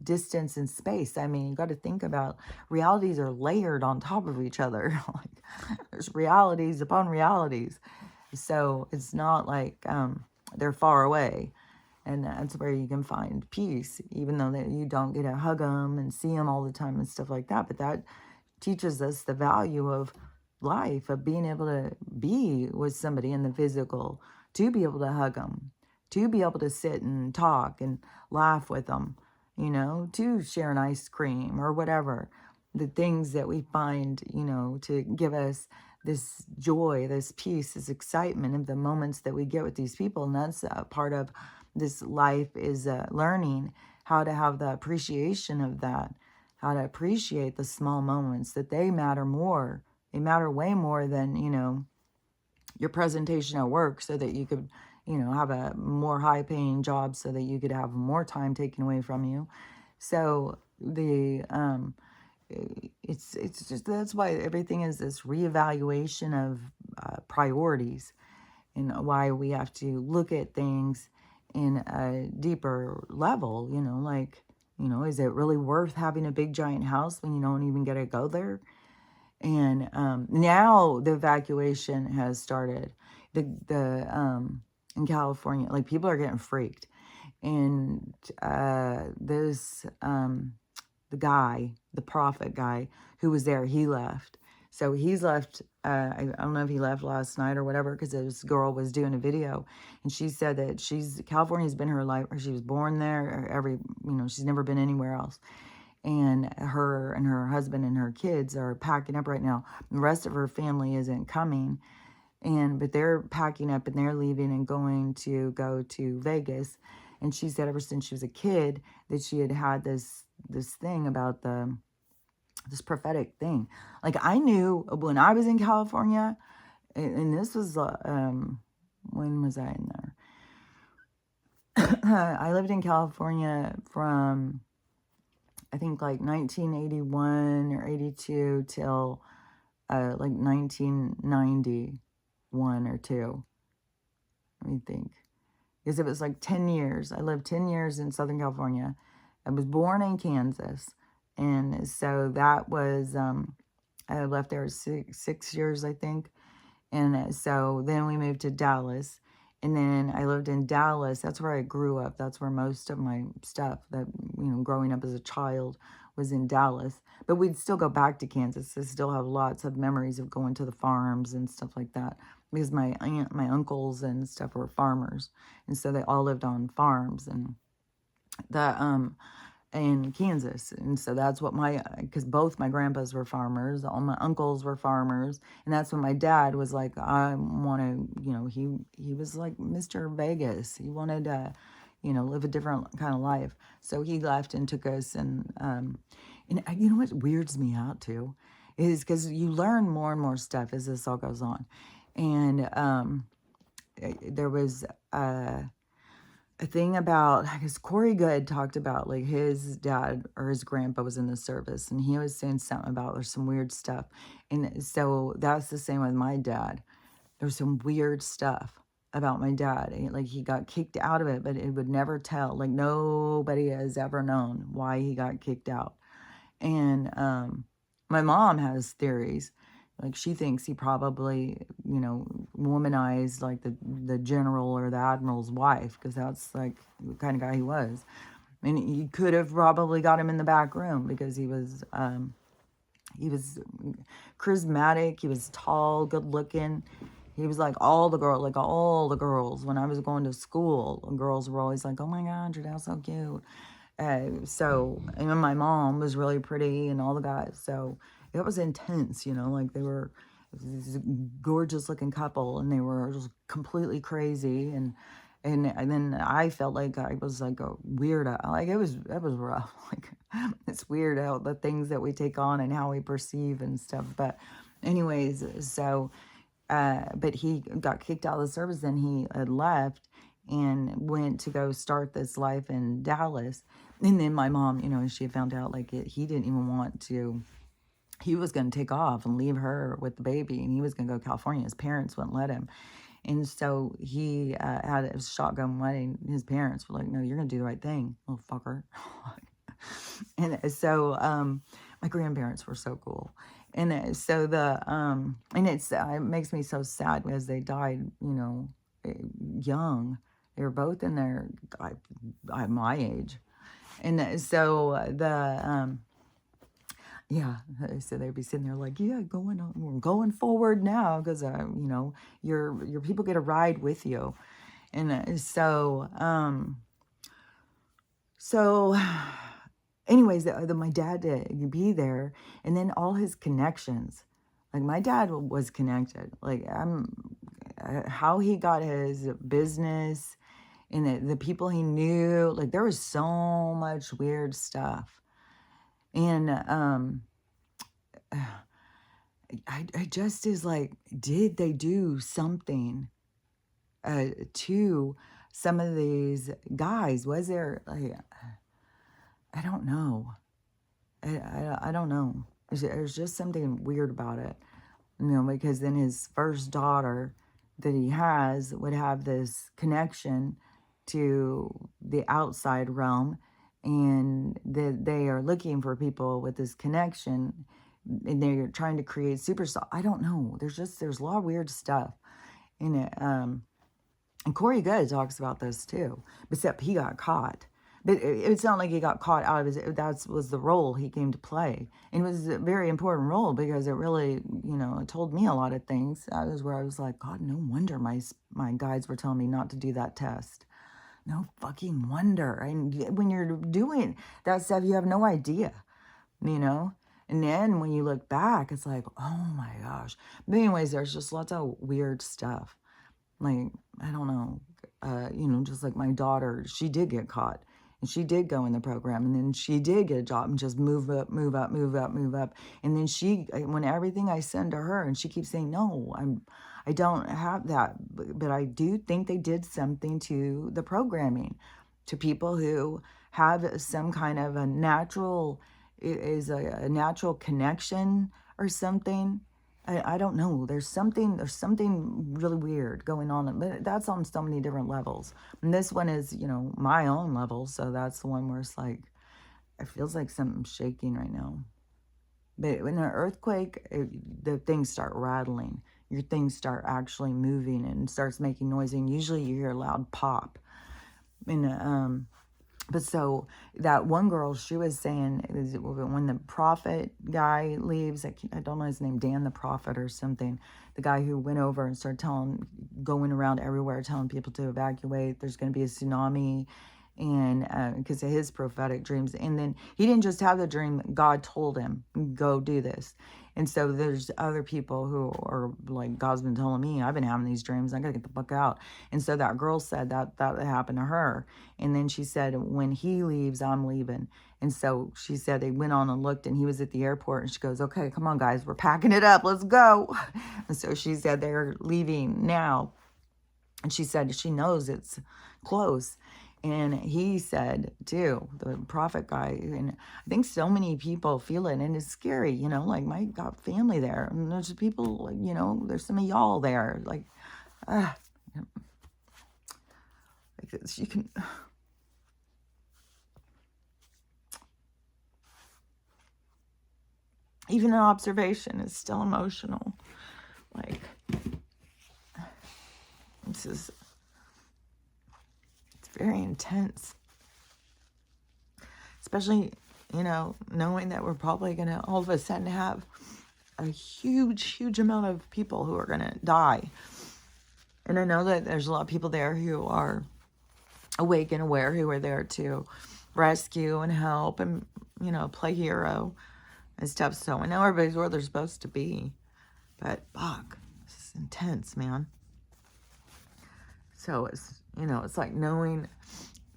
distance in space. I mean, you got to think about realities are layered on top of each other. Like, there's realities upon realities. So it's not like they're far away. And that's where you can find peace, even though you don't get to hug them and see them all the time and stuff like that. But that teaches us the value of life, of being able to be with somebody in the physical, to be able to hug them, to be able to sit and talk and laugh with them. you know, to share an ice cream or whatever. The things that we find, you know, to give us this joy, this peace, this excitement of the moments that we get with these people. And that's part of this life is learning how to have the appreciation of that, how to appreciate the small moments, that they matter more. They matter way more than, you know, your presentation at work, so that you could, you know, have a more high paying job, so that you could have more time taken away from you. So the it's just, that's why everything is this reevaluation of priorities, and why we have to look at things in a deeper level, you know, like, you know, is it really worth having a big giant house when you don't even get to go there? And now the evacuation has started. In California, like, people are getting freaked. And the guy, the prophet guy who was there, he left. So he's left. I don't know if he left last night or whatever, because this girl was doing a video, and she said that California's been her life, or she was born there, or she's never been anywhere else. And her husband and her kids are packing up right now. The rest of her family isn't coming, but they're packing up and they're leaving and going to go to Vegas. And she said ever since she was a kid that she had this thing about this prophetic thing. Like, I knew when I was in California, and this was when was I in there? I lived in California from, I think, like 1981 or 82 till like 1991 or 2. Let me think. Because it was like 10 years. I lived 10 years in Southern California. I was born in Kansas. And so that was, I left there 6 years, I think. And so then we moved to Dallas. And then I lived in Dallas. That's where I grew up. That's where most of my stuff that, growing up as a child was in Dallas. But we'd still go back to Kansas. I still have lots of memories of going to the farms and stuff like that, because my uncles and stuff were farmers. And so they all lived on farms and in Kansas. And so that's what because both my grandpas were farmers, all my uncles were farmers. And that's when my dad was like, I want to, he was like Mr. Vegas. He wanted to, live a different kind of life. So he left and took us. And you know what weirds me out too is because you learn more and more stuff as this all goes on. And there was a thing about, I guess Corey Good talked about, like, his dad or his grandpa was in the service, and he was saying something about there's some weird stuff. And so that's the same with my dad. There's some weird stuff about my dad. Like, he got kicked out of it, but it would never tell. Like, nobody has ever known why he got kicked out. And my mom has theories. Like, she thinks he probably, womanized, like, the general or the admiral's wife, because that's, like, the kind of guy he was. And he could have probably got him in the back room, because he was charismatic. He was tall, good looking. He was like all the girls. When I was going to school, girls were always like, oh my God, your dad's so cute. And my mom was really pretty, and all the guys. So it was intense, like, they were this gorgeous looking couple, and they were just completely crazy. And then I felt like I was like a weirdo. Like, it was rough. Like, it's weird how the things that we take on and how we perceive and stuff. But anyways, so, but he got kicked out of the service, and he had left and went to go start this life in Dallas. And then my mom, she found out, like, he didn't even want to, he was going to take off and leave her with the baby, and he was going to go to California. His parents wouldn't let him. And so he had a shotgun wedding. His parents were like, no, you're going to do the right thing, little fucker. And so my grandparents were so cool. And so it makes me so sad because they died, young. They were both in their, my age. And so yeah, so they'd be sitting there like, yeah, we're going forward now, because your people get a ride with you. And so anyways, my dad to be there, and then all his connections. Like my dad was connected. Like how he got his business and the people he knew. Like there was so much weird stuff, and I just is like, did they do something to some of these guys? Was there like, I don't know. I don't know. There's just something weird about it, because then his first daughter that he has would have this connection to the outside realm, and that they are looking for people with this connection, and they're trying to create superstar. I don't know. There's a lot of weird stuff in it. And Corey Good talks about this too, except he got caught. But it's not like he got caught out of his, that was the role he came to play. And it was a very important role because it really, it told me a lot of things. That was where I was like, God, no wonder my guides were telling me not to do that test. No fucking wonder. And when you're doing that stuff, you have no idea, And then when you look back, it's like, oh my gosh. But anyways, there's just lots of weird stuff. Like, I don't know, just like my daughter, she did get caught and she did go in the program and then she did get a job and just move up, move up, move up, move up. And then when everything I send to her and she keeps saying, no, I don't have that. But I do think they did something to the programming, to people who have some kind of a natural, a natural connection or something. I don't know. There's something really weird going on, but that's on so many different levels. And this one is, my own level. So that's the one where it's like, it feels like something's shaking right now. But in an earthquake, the things start rattling. Your things start actually moving and starts making noise. And usually you hear a loud pop. And, but so that one girl, she was saying, when the prophet guy leaves, I don't know his name, Dan the Prophet or something, the guy who went over and started going around everywhere, telling people to evacuate, there's going to be a tsunami, and because of his prophetic dreams. And then he didn't just have the dream, God told him, go do this. And so there's other people who are like, God's been telling me, I've been having these dreams, I gotta get the fuck out. And so that girl said that happened to her. And then she said, when he leaves, I'm leaving. And so she said they went on and looked, and he was at the airport, and she goes, okay, come on guys, we're packing it up, let's go. And so she said they're leaving now. And she said she knows it's close. And he said, too, the prophet guy, and I think so many people feel it, and it's scary, like my got family there, and there's people, like, there's some of y'all there, like this, you can, even an observation is still emotional, like, it's very intense. Especially, knowing that we're probably going to all of a sudden have a huge, huge amount of people who are going to die. And I know that there's a lot of people there who are awake and aware, who are there to rescue and help and, play hero and stuff. So I know everybody's where they're supposed to be. But, fuck, this is intense, man. So it's, it's like knowing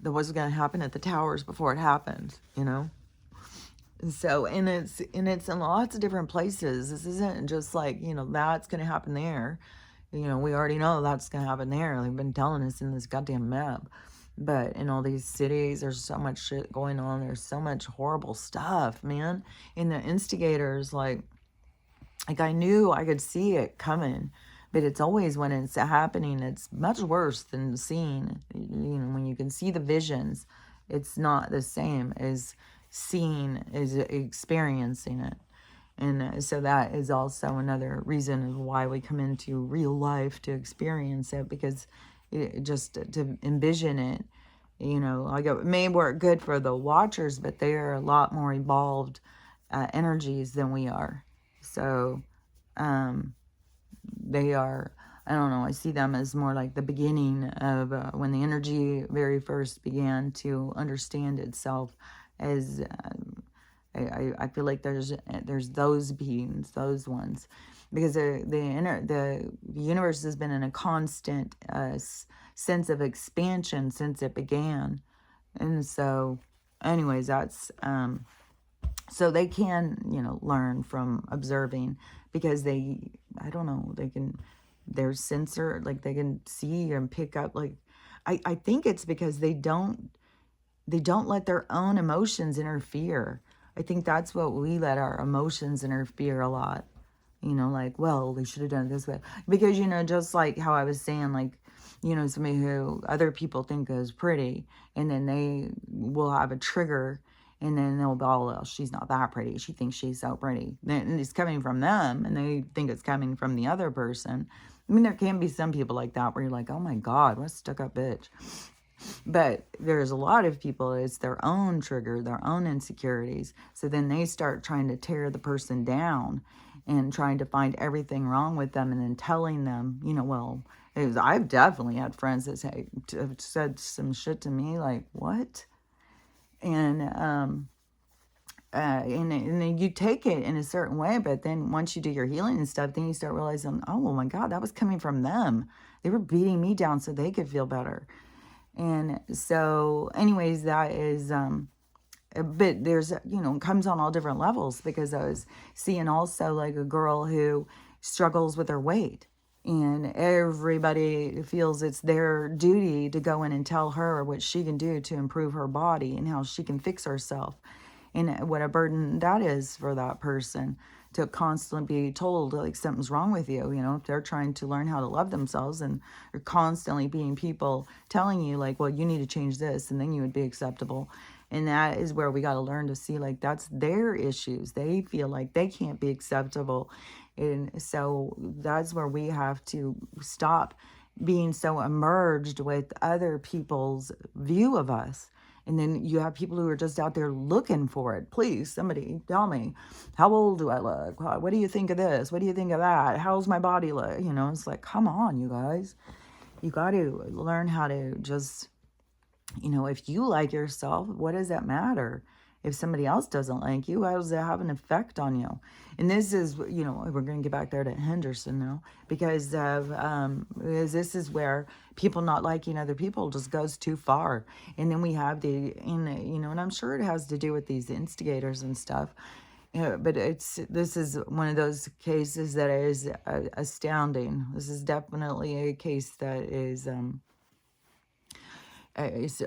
that what's going to happen at the towers before it happens, And so, and it's in lots of different places. This isn't just like, that's going to happen there. We already know that's going to happen there. They've been telling us in this goddamn map. But in all these cities, there's so much shit going on. There's so much horrible stuff, man. And the instigators, like I knew I could see it coming. But it's always when it's happening, it's much worse than seeing. When you can see the visions, it's not the same as seeing, as experiencing it. And so that is also another reason of why we come into real life to experience it, because just to envision it, like it may work good for the watchers, but they are a lot more evolved energies than we are. So, they are, I don't know, I see them as more like the beginning of when the energy very first began to understand itself as I feel like there's those beings, those ones, because the universe has been in a constant sense of expansion since it began. And so anyways, that's so they can, learn from observing, because I don't know, their sensor, like they can see and pick up, like, I think it's because they don't let their own emotions interfere. I think that's what we let our emotions interfere a lot. Like, well, they should have done it this way. Because, just like how I was saying, like, somebody who other people think is pretty, and then they will have a trigger, and then they'll be, oh, well, she's not that pretty. She thinks she's so pretty. And it's coming from them, and they think it's coming from the other person. I mean, there can be some people like that where you're like, oh my God, what a stuck up bitch. But there's a lot of people, it's their own trigger, their own insecurities. So then they start trying to tear the person down and trying to find everything wrong with them, and then telling them, well, I've definitely had friends that have said some shit to me like, what? And and then you take it in a certain way, but then once you do your healing and stuff, then you start realizing, oh my God, that was coming from them. They were beating me down so they could feel better. And so anyways, that is, but there's, it comes on all different levels, because I was seeing also like a girl who struggles with her weight, and everybody feels it's their duty to go in and tell her what she can do to improve her body and how she can fix herself. And what a burden that is for that person, to constantly be told like something's wrong with you. If they're trying to learn how to love themselves, and they're constantly being people telling you like, well, you need to change this, and then you would be acceptable. And that is where we got to learn to see, like, that's their issues. They feel like they can't be acceptable. And so that's where we have to stop being so emerged with other people's view of us. And then you have people who are just out there looking for it. Please, somebody tell me, how old do I look? What do you think of this? What do you think of that? How's my body look? It's like, come on, you guys. You got to learn how to just, if you like yourself, what does that matter? If somebody else doesn't like you, how does that have an effect on you? And this is, we're going to get back there to Henderson now, because this is where people not liking other people just goes too far. And then we have and I'm sure it has to do with these instigators and stuff. But this is one of those cases that is astounding. This is definitely a case that is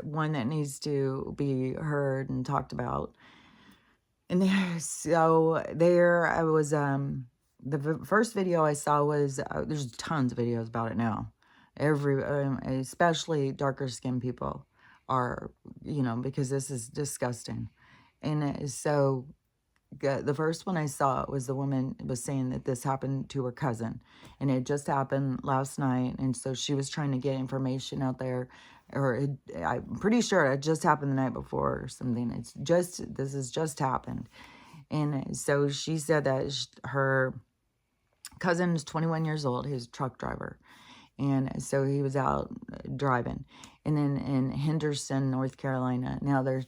one that needs to be heard and talked about. And there I was, the first video I saw was, there's tons of videos about it now. Especially darker skinned people are, because this is disgusting. And so the first one I saw was the woman was saying that this happened to her cousin, and it just happened last night. And so she was trying to get information out there, or I'm pretty sure it just happened the night before or something. This has just happened. And so she said that her cousin is 21 years old. He's a truck driver. And so he was out driving. And then in Henderson, North Carolina, now the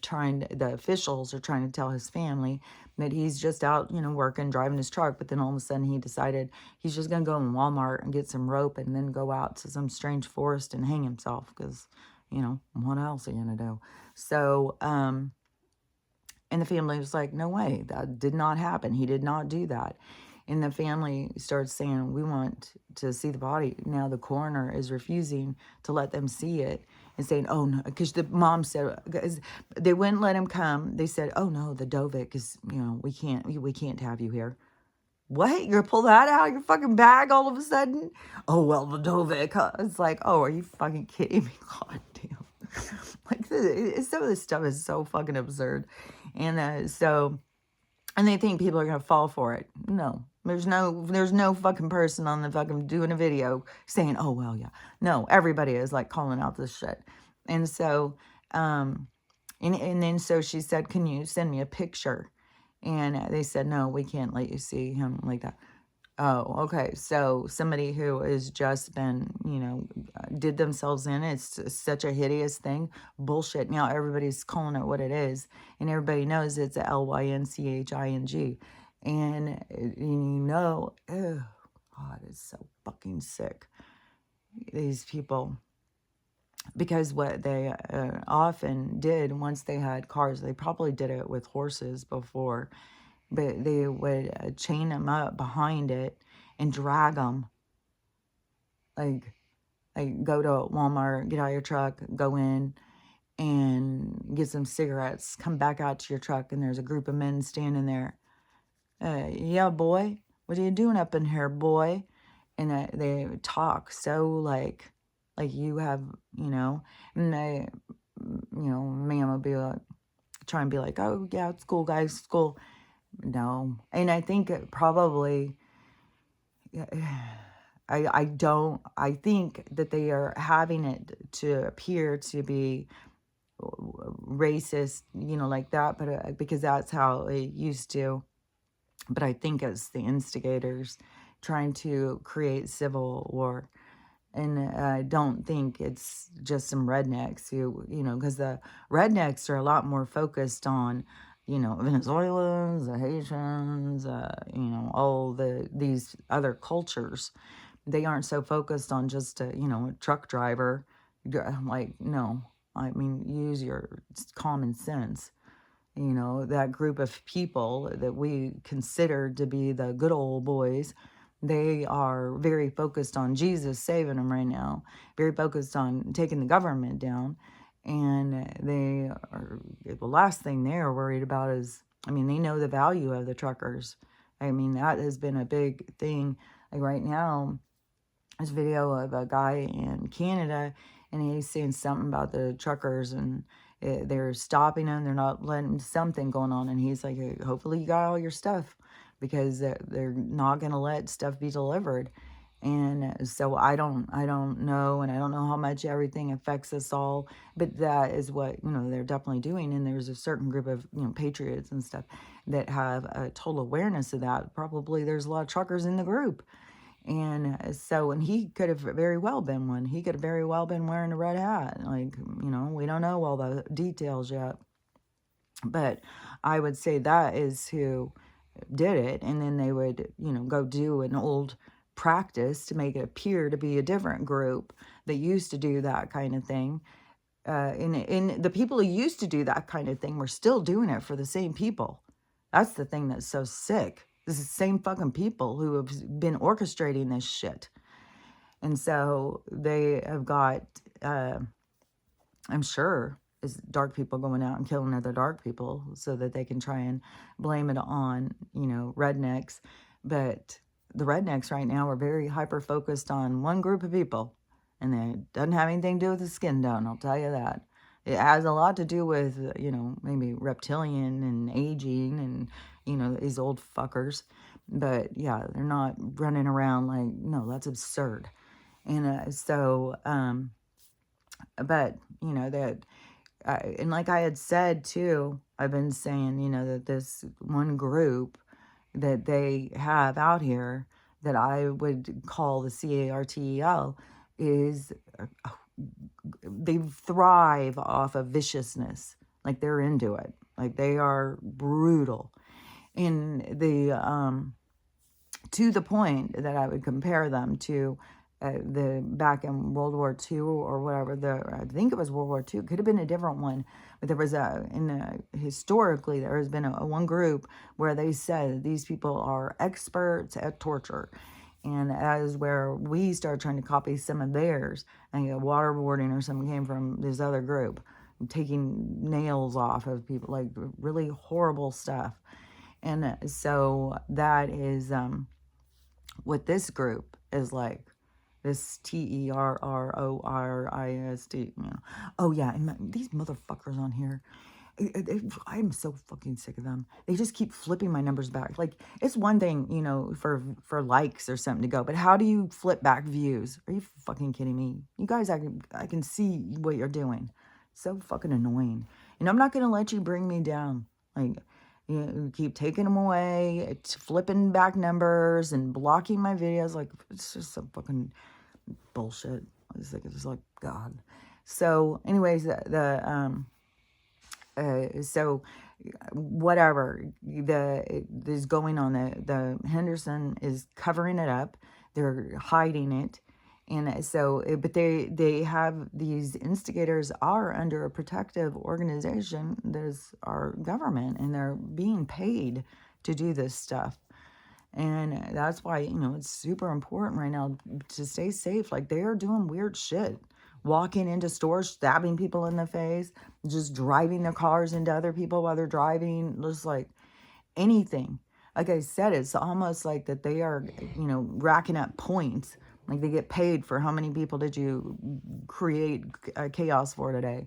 officials are trying to tell his family that he's just out, working, driving his truck. But then all of a sudden he decided he's just going to go in Walmart and get some rope, and then go out to some strange forest and hang himself, because, what else are you going to do? So, and the family was like, no way, that did not happen. He did not do that. And the family starts saying, we want to see the body. Now the coroner is refusing to let them see it, and saying, oh no, because the mom said, because they wouldn't let him come. They said, oh no, the Dovik is, we can't have you here. What? You're going to pull that out of your fucking bag all of a sudden? Oh, well, the Dovik. Huh? It's like, oh, are you fucking kidding me? God damn. Like, some of this stuff is so fucking absurd. And and they think people are going to fall for it. No. There's no fucking person on the fucking doing a video saying, oh, well, yeah. No, everybody is like calling out this shit. And so, and then so she said, can you send me a picture? And they said, no, we can't let you see him like that. Oh, okay. So somebody who has just been, did themselves in, it's such a hideous thing. Bullshit. Now everybody's calling it what it is, and everybody knows it's a Lynching. Oh, God, it's so fucking sick. These people, because what they often did once they had cars, they probably did it with horses before, but they would chain them up behind it and drag them, like go to Walmart, get out of your truck, go in and get some cigarettes, come back out to your truck, and there's a group of men standing there. Yeah, boy, what are you doing up in here, boy? And they talk so like you have, and they, ma'am will be like, try and be like, oh yeah, it's cool, guys, it's cool. No, and I think it probably, I think that they are having it to appear to be racist, like that, but because that's how it used to. But I think it's the instigators trying to create civil war. And I don't think it's just some rednecks who, because the rednecks are a lot more focused on, Venezuelans, the Haitians, all these other cultures. They aren't so focused on just a truck driver. Like, no, I mean, use your common sense. That group of people that we consider to be the good old boys, they are very focused on Jesus saving them right now, very focused on taking the government down. And they are, the last thing they're worried about is, I mean, they know the value of the truckers. I mean, that has been a big thing. Like right now, this video of a guy in Canada, and he's saying something about the truckers, and they're stopping them. They're not letting something going on, and he's like, "Hey, hopefully you got all your stuff, because they're not going to let stuff be delivered." And so I don't know, and I don't know how much everything affects us all, but that is what they're definitely doing. And there's a certain group of patriots and stuff that have a total awareness of that. Probably there's a lot of truckers in the group. And and he could have very well been one. He could have very well been wearing a red hat. Like, we don't know all the details yet. But I would say that is who did it. And then they would, go do an old practice to make it appear to be a different group that used to do that kind of thing. And the people who used to do that kind of thing were still doing it for the same people. That's the thing that's so sick. This is the same fucking people who have been orchestrating this shit. And so they have got, I'm sure, is dark people going out and killing other dark people so that they can try and blame it on, rednecks. But the rednecks right now are very hyper focused on one group of people. And it doesn't have anything to do with the skin tone, I'll tell you that. It has a lot to do with, maybe reptilian and aging and, these old fuckers. But yeah, they're not running around like, no, that's absurd. And but, that, and like I had said too, I've been saying, that this one group that they have out here that I would call the CARTEL is, they thrive off of viciousness. Like they're into it. Like they are brutal. And to the point that I would compare them to the back in World War II or whatever. I think it was World War II. It could have been a different one, but there was historically there has been a one group where they said these people are experts at torture, and that is where we started trying to copy some of theirs. And waterboarding or something came from this other group, taking nails off of people, like really horrible stuff. And so that is what this group is like. This TERRORIST. Oh yeah, and these motherfuckers on here. I'm so fucking sick of them. They just keep flipping my numbers back. Like, it's one thing, for likes or something to go, but how do you flip back views? Are you fucking kidding me? You guys, I can see what you're doing. So fucking annoying. And I'm not gonna let you bring me down. Like, You keep taking them away, it's flipping back numbers and blocking my videos. Like, it's just some fucking bullshit. It's like God. So, anyways, so whatever is going on, the Henderson is covering it up. They're hiding it. And so, but they have, these instigators are under a protective organization that is our government, and they're being paid to do this stuff. And that's why, it's super important right now to stay safe. Like, they are doing weird shit. Walking into stores, stabbing people in the face, just driving their cars into other people while they're driving, just like anything. Like I said, it's almost like that they are, racking up points. Like, they get paid for how many people did you create chaos for today.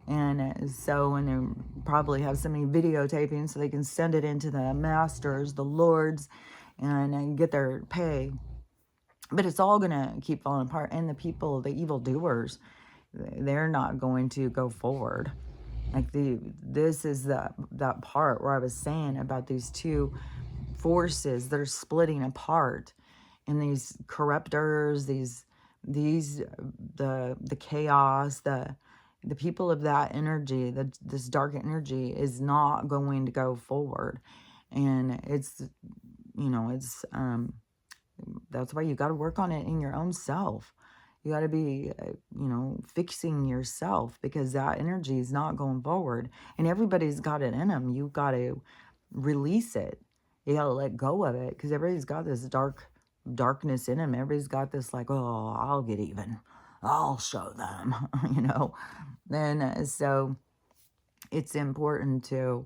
And so, and they probably have so many videotaping so they can send it into the masters, the lords, and get their pay. But it's all going to keep falling apart. And the people, the evildoers, they're not going to go forward. Like, this is that part where I was saying about these two forces that are splitting apart, and these corruptors, the chaos, the people of that energy, this dark energy is not going to go forward. And it's, that's why you got to work on it in your own self. You got to be, fixing yourself, because that energy is not going forward. And everybody's got it in them. You got to release it. You got to let go of it, because everybody's got this darkness in them. Everybody's got this like, oh, I'll get even. I'll show them, And so it's important to,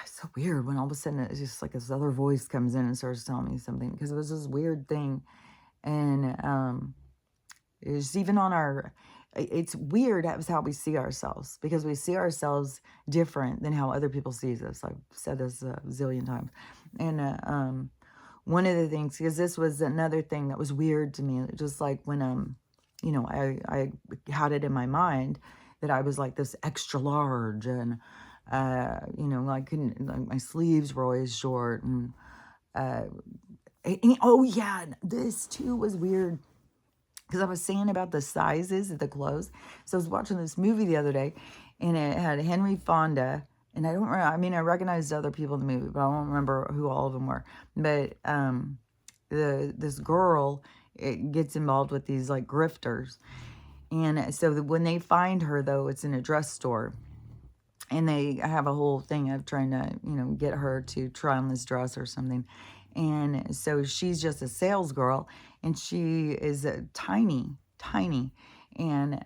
it's so weird when all of a sudden it's just like this other voice comes in and starts telling me something, because it was this weird thing. And it's even on it's weird how we see ourselves, because we see ourselves different than how other people see us. I've said this a zillion times. And one of the things, because this was another thing that was weird to me, just like when I had it in my mind that I was like this extra large, and I couldn't, like, my sleeves were always short, and oh yeah, this too was weird, because I was saying about the sizes of the clothes. So I was watching this movie the other day, and it had Henry Fonda, and I don't remember, I mean, I recognized other people in the movie, but I don't remember who all of them were. But this girl, it gets involved with these like grifters, and so when they find her, though, it's in a dress store. And they have a whole thing of trying to, get her to try on this dress or something. And so she's just a sales girl, and she is tiny. And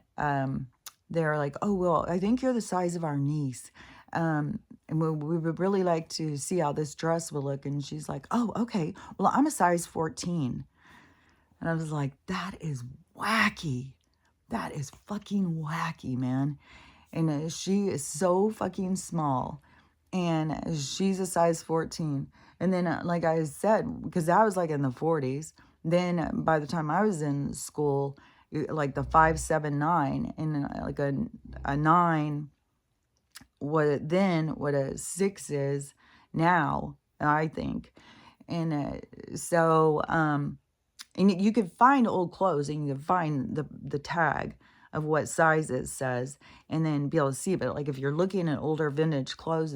they're like, oh, well, I think you're the size of our niece. And we would really like to see how this dress will look. And she's like, oh, okay, well, I'm a size 14. And I was like, that is wacky. That is fucking wacky, man. And she is so fucking small, and she's a size 14. And then, like I said, because I was like in the 40s, then by the time I was in school, like the 5, 7, 9, and like a 9, what a 6 is now, I think. And so, and you can find old clothes, and you can find the tag of what size it says, and then be able to see it. But like, if you're looking at older vintage clothes,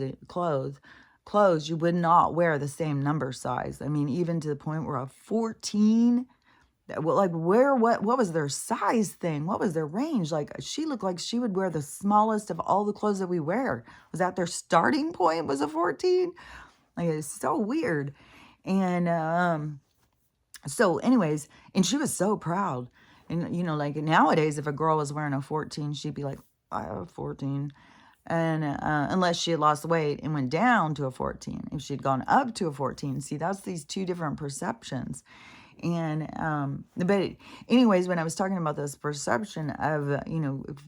you would not wear the same number size. I mean, even to the point where a 14, well, like, what was their size thing? What was their range? Like, she looked like she would wear the smallest of all the clothes that we wear. Was that their starting point, was a 14? Like, it's so weird. And so anyways, and she was so proud. And, like nowadays, if a girl was wearing a 14, she'd be like, I have a 14. And unless she had lost weight and went down to a 14. If she'd gone up to a 14, see, that's these two different perceptions. And, but anyways, when I was talking about this perception of,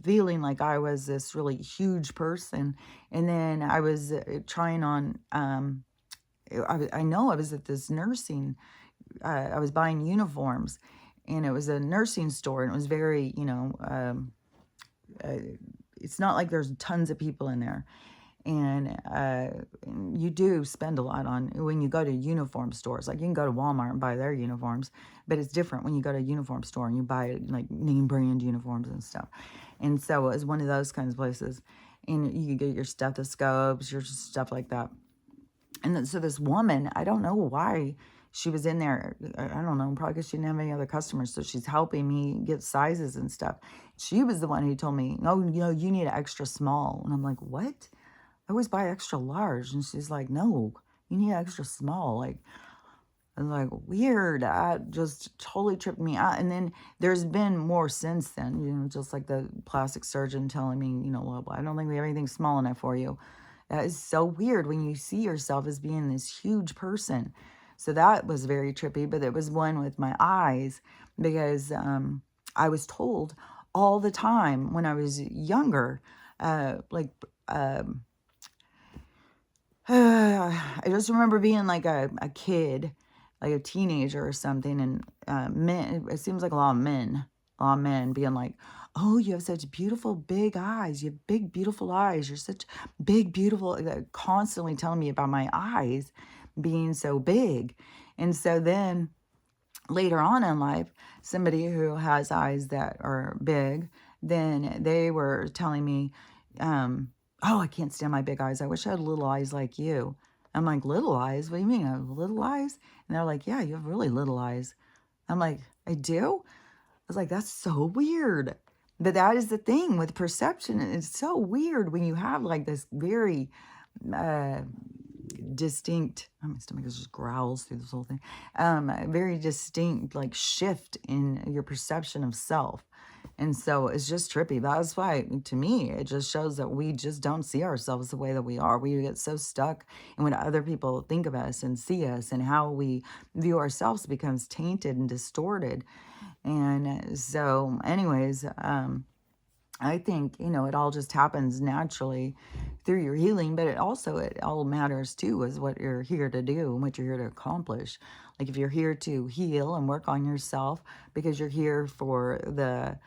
feeling like I was this really huge person, and then I was trying on, I know I was at this nursing, I was buying uniforms, and it was a nursing store, and it was very, it's not like there's tons of people in there. And you do spend a lot on when you go to uniform stores. Like you can go to Walmart and buy their uniforms, but it's different when you go to a uniform store and you buy like name brand uniforms and stuff. And so it was one of those kinds of places. And you could get your stethoscopes, your stuff like that. And then, so this woman, I don't know why she was in there. I don't know, probably because she didn't have any other customers. So she's helping me get sizes and stuff. She was the one who told me, oh, you need an extra small. And I'm like, what? I always buy extra large. And she's like, no, you need extra small. Like, I was like, weird. That just totally tripped me out. And then there's been more since then, just like the plastic surgeon telling me, well, I don't think we have anything small enough for you. That is so weird when you see yourself as being this huge person. So that was very trippy, but it was one with my eyes because I was told all the time when I was younger, I just remember being like a kid, like a teenager or something, and men, it seems like a lot of men being like, oh, you have such beautiful big eyes. You have big, beautiful eyes. You're such big, beautiful, constantly telling me about my eyes being so big. And so then later on in life, somebody who has eyes that are big, then they were telling me, oh, I can't stand my big eyes. I wish I had little eyes like you. I'm like, little eyes? What do you mean? I have little eyes? And they're like, yeah, you have really little eyes. I'm like, I do? I was like, that's so weird. But that is the thing with perception. It's so weird when you have like this very distinct, oh, my stomach just growls through this whole thing, very distinct like shift in your perception of self. And so it's just trippy. That's why, to me, it just shows that we just don't see ourselves the way that we are. We get so stuck in what other people think of us and see us, and how we view ourselves becomes tainted and distorted. And so, anyways, I think, it all just happens naturally through your healing, but it all matters too, is what you're here to do and what you're here to accomplish. Like if you're here to heal and work on yourself because you're here for the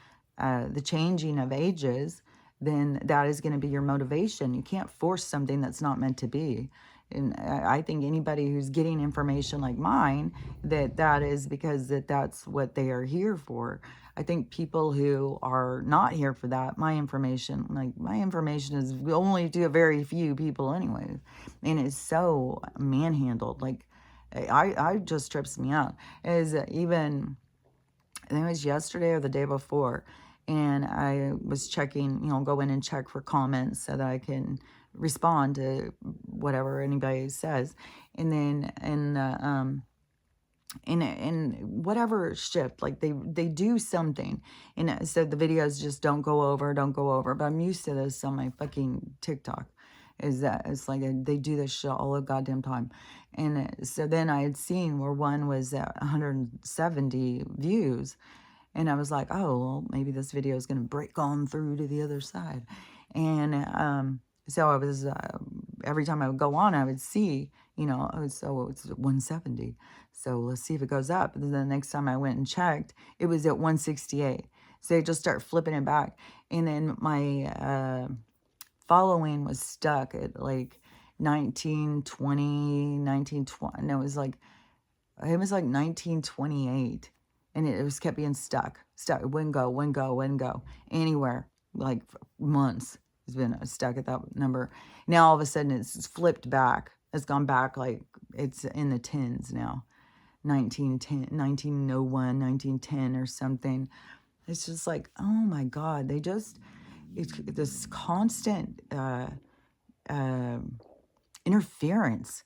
changing of ages, then that is going to be your motivation. You can't force something that's not meant to be. And I think anybody who's getting information like mine, that is because that's what they are here for. I think people who are not here for that, my information is only to a very few people anyways. And it's so manhandled. Like, I just trips me out. Is even, I think it was yesterday or the day before, and I was checking, go in and check for comments so that I can respond to whatever anybody says. And then in whatever shift, like they do something, and so the videos just don't go over. But I'm used to this on my fucking TikTok, is that it's like they do this shit all the goddamn time. And so then I had seen where one was at 170 views, and I was like, oh, well, maybe this video is going to break on through to the other side. And so I was, every time I would go on, I would see, so it's 170. So let's see if it goes up. And then the next time I went and checked, it was at 168. So they just start flipping it back. And then my following was stuck at like 1920, 1920. No, it was like 1928. And it was kept being stuck. It wouldn't go anywhere. Like months. It's been stuck at that number. Now all of a sudden it's flipped back. It's gone back, like it's in the tens now. 1910, 1901, 1910 or something. It's just like, oh my God, it's this constant interference.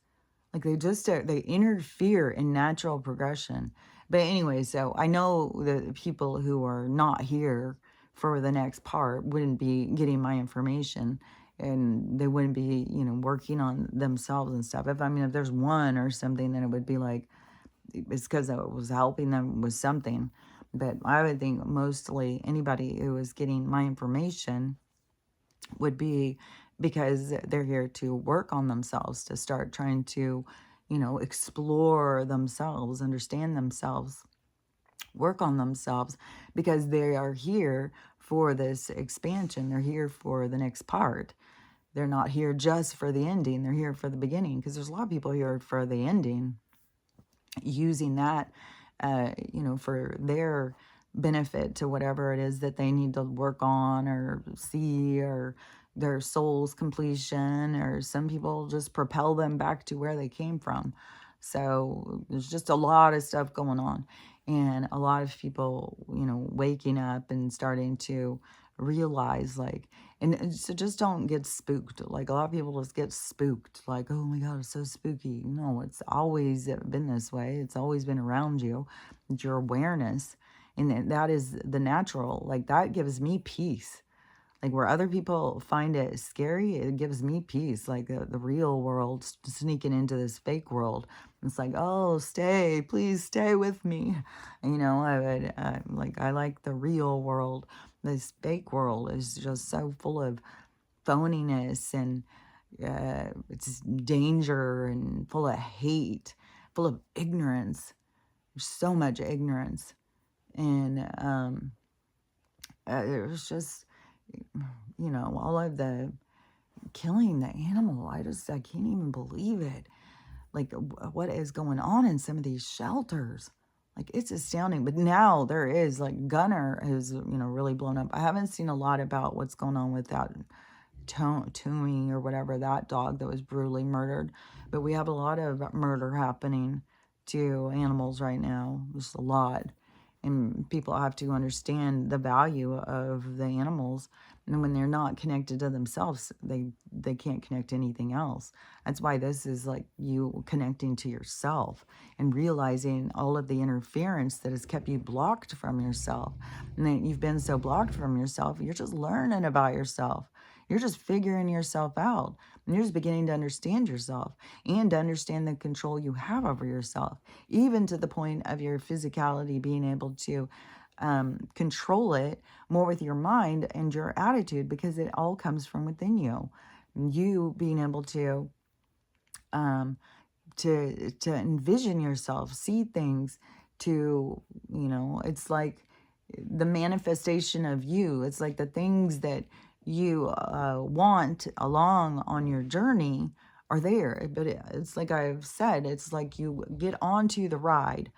Like they interfere in natural progression. But anyway, so I know the people who are not here for the next part wouldn't be getting my information, and they wouldn't be, working on themselves and stuff. If there's one or something, then it would be like, it's because I was helping them with something. But I would think mostly anybody who is getting my information would be because they're here to work on themselves, to start trying to, explore themselves, understand themselves, work on themselves, because they are here for this expansion. They're here for the next part. They're not here just for the ending. They're here for the beginning, because there's a lot of people here for the ending, using that, for their benefit to whatever it is that they need to work on or see, or their soul's completion, or some people just propel them back to where they came from. So there's just a lot of stuff going on, and a lot of people, waking up and starting to realize, like, and so just don't get spooked. Like, a lot of people just get spooked, like, oh my God, it's so spooky. No, it's always been this way. It's always been around you. It's your awareness. And that is the natural. Like, that gives me peace. Like, where other people find it scary, it gives me peace. Like, the real world sneaking into this fake world. It's like, oh, stay, please stay with me. I like the real world. This fake world is just so full of phoniness, and it's danger, and full of hate, full of ignorance. There's so much ignorance. And there's just, all of the killing the animal. I can't even believe it. Like, what is going on in some of these shelters? Like, it's astounding. But now there is, like, Gunner is, really blown up. I haven't seen a lot about what's going on with that Toomey or whatever, that dog that was brutally murdered. But we have a lot of murder happening to animals right now. Just a lot. And people have to understand the value of the animals. And when they're not connected to themselves, they can't connect to anything else. That's why this is like you connecting to yourself and realizing all of the interference that has kept you blocked from yourself. And that you've been so blocked from yourself, you're just learning about yourself. You're just figuring yourself out. And you're just beginning to understand yourself and to understand the control you have over yourself, even to the point of your physicality being able to control it more with your mind and your attitude, because it all comes from within you. You being able to envision yourself, see things, it's like the manifestation of you. It's like the things that you want along on your journey are there. But it's like I've said, it's like you get onto the ride.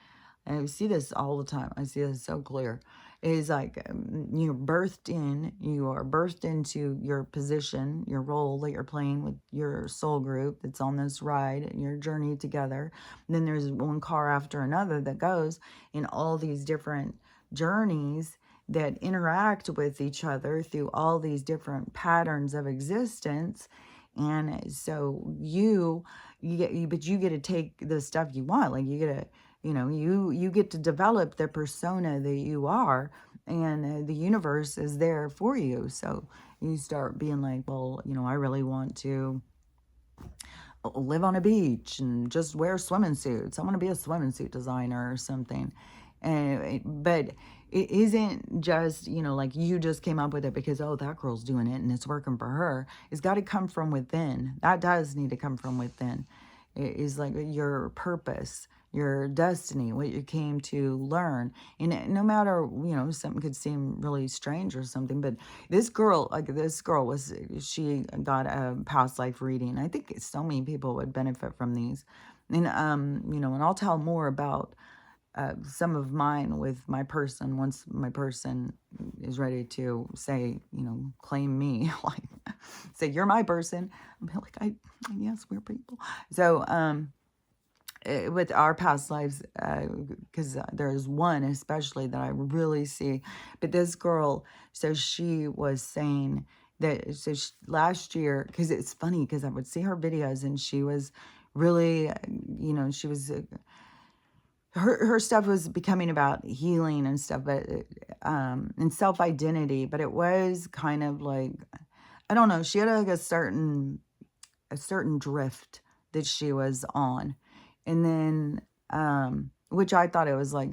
And I see this all the time. I see this so clear. It is like you are birthed into your position, your role that you're playing with your soul group that's on this ride, your journey together. And then there's one car after another that goes in all these different journeys that interact with each other through all these different patterns of existence. And so you get to take the stuff you want. Like, you get to, you get to develop the persona that you are, and the universe is there for you. So you start being like, well, I really want to live on a beach and just wear swimming suits. I want to be a swimming suit designer or something. But it isn't just, like you just came up with it because, oh, that girl's doing it and it's working for her. It's got to come from within. That does need to come from within. It is like your purpose, your destiny, what you came to learn. And no matter, something could seem really strange or something, but this girl she got a past life reading. I think so many people would benefit from these. And, and I'll tell more about some of mine with my person once my person is ready to say, claim me, like say, you're my person. I'm like, yes, we're people. So, with our past lives, because there's one especially that I really see. But this girl, so she was saying that, so last year, because it's funny, because I would see her videos and she was really, she was, her stuff was becoming about healing and stuff, but, and self-identity, but it was kind of like, I don't know, she had like a certain drift that she was on. And then, which I thought it was like,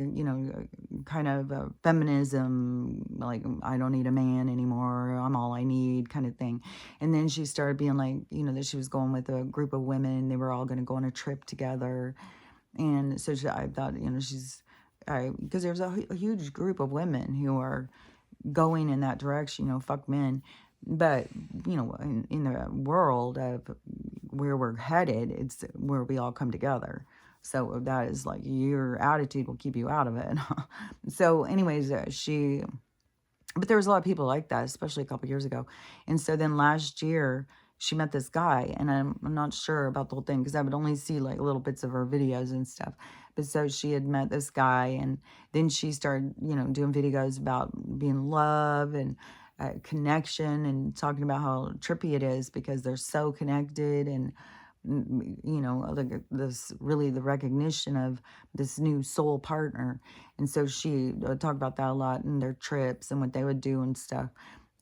kind of a feminism, like, I don't need a man anymore, I'm all I need kind of thing. And then she started being like, that she was going with a group of women, they were all going to go on a trip together. And so I thought, because there's a huge group of women who are going in that direction, fuck men. But, in the world of where we're headed, it's where we all come together. So that is like your attitude will keep you out of it. So anyways, but there was a lot of people like that, especially a couple years ago. And so then last year, she met this guy, and I'm not sure about the whole thing because I would only see like little bits of her videos and stuff. But so she had met this guy, and then she started, doing videos about being in love and connection, and talking about how trippy it is because they're so connected, and this really the recognition of this new soul partner. And so she talked about that a lot in their trips and what they would do and stuff.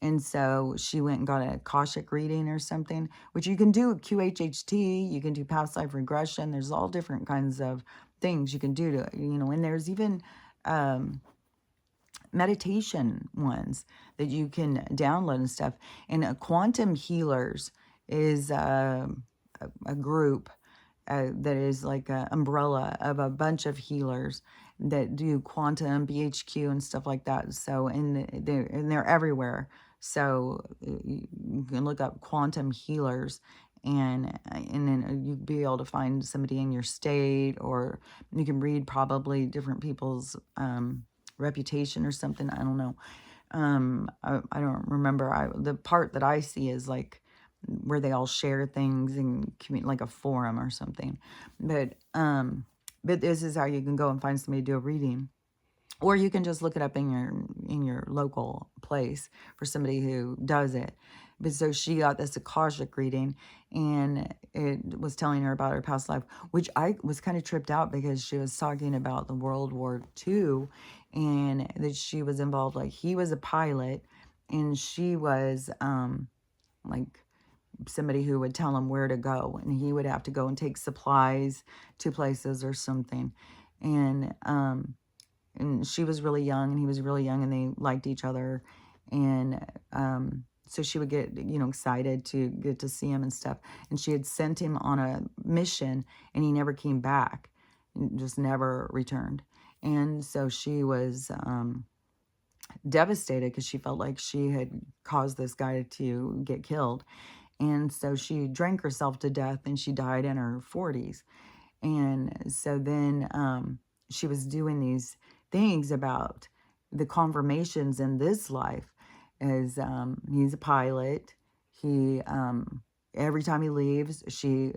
And so she went and got a Akashic reading or something, which you can do with QHHT, you can do past life regression. There's all different kinds of things you can do to, and there's even meditation ones that you can download and stuff. And Quantum Healers is a group that is like an umbrella of a bunch of healers that do quantum, BHQ, and stuff like that. So, they're everywhere. So you can look up quantum healers, and then you'll be able to find somebody in your state, or you can read probably different people's reputation or something. I don't know. I don't remember. The part that I see is like where they all share things and like a forum or something. But this is how you can go and find somebody to do a reading. Or you can just look it up in your local place for somebody who does it. But so she got this Akashic reading, and it was telling her about her past life, which I was kind of tripped out because she was talking about the World War II, and that she was involved. Like, he was a pilot, and she was like somebody who would tell him where to go, and he would have to go and take supplies to places or something. And she was really young, and he was really young, and they liked each other. And so she would get, excited to get to see him and stuff. And she had sent him on a mission, and he never came back, just never returned. And so she was devastated because she felt like she had caused this guy to get killed. And so she drank herself to death, and she died in her 40s. And so then she was doing these things about the confirmations in this life. As he's a pilot, he every time he leaves, she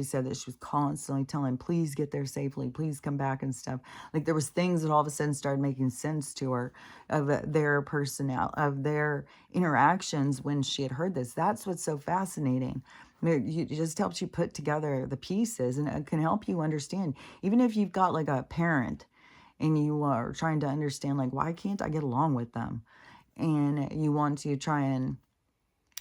said that she was constantly telling him, please get there safely, please come back and stuff. Like, there was things that all of a sudden started making sense to her of their of their interactions when she had heard this. That's what's so fascinating. It just helps you put together the pieces, and it can help you understand. Even if you've got like a parent and you are trying to understand, like, why can't I get along with them? And you want to try and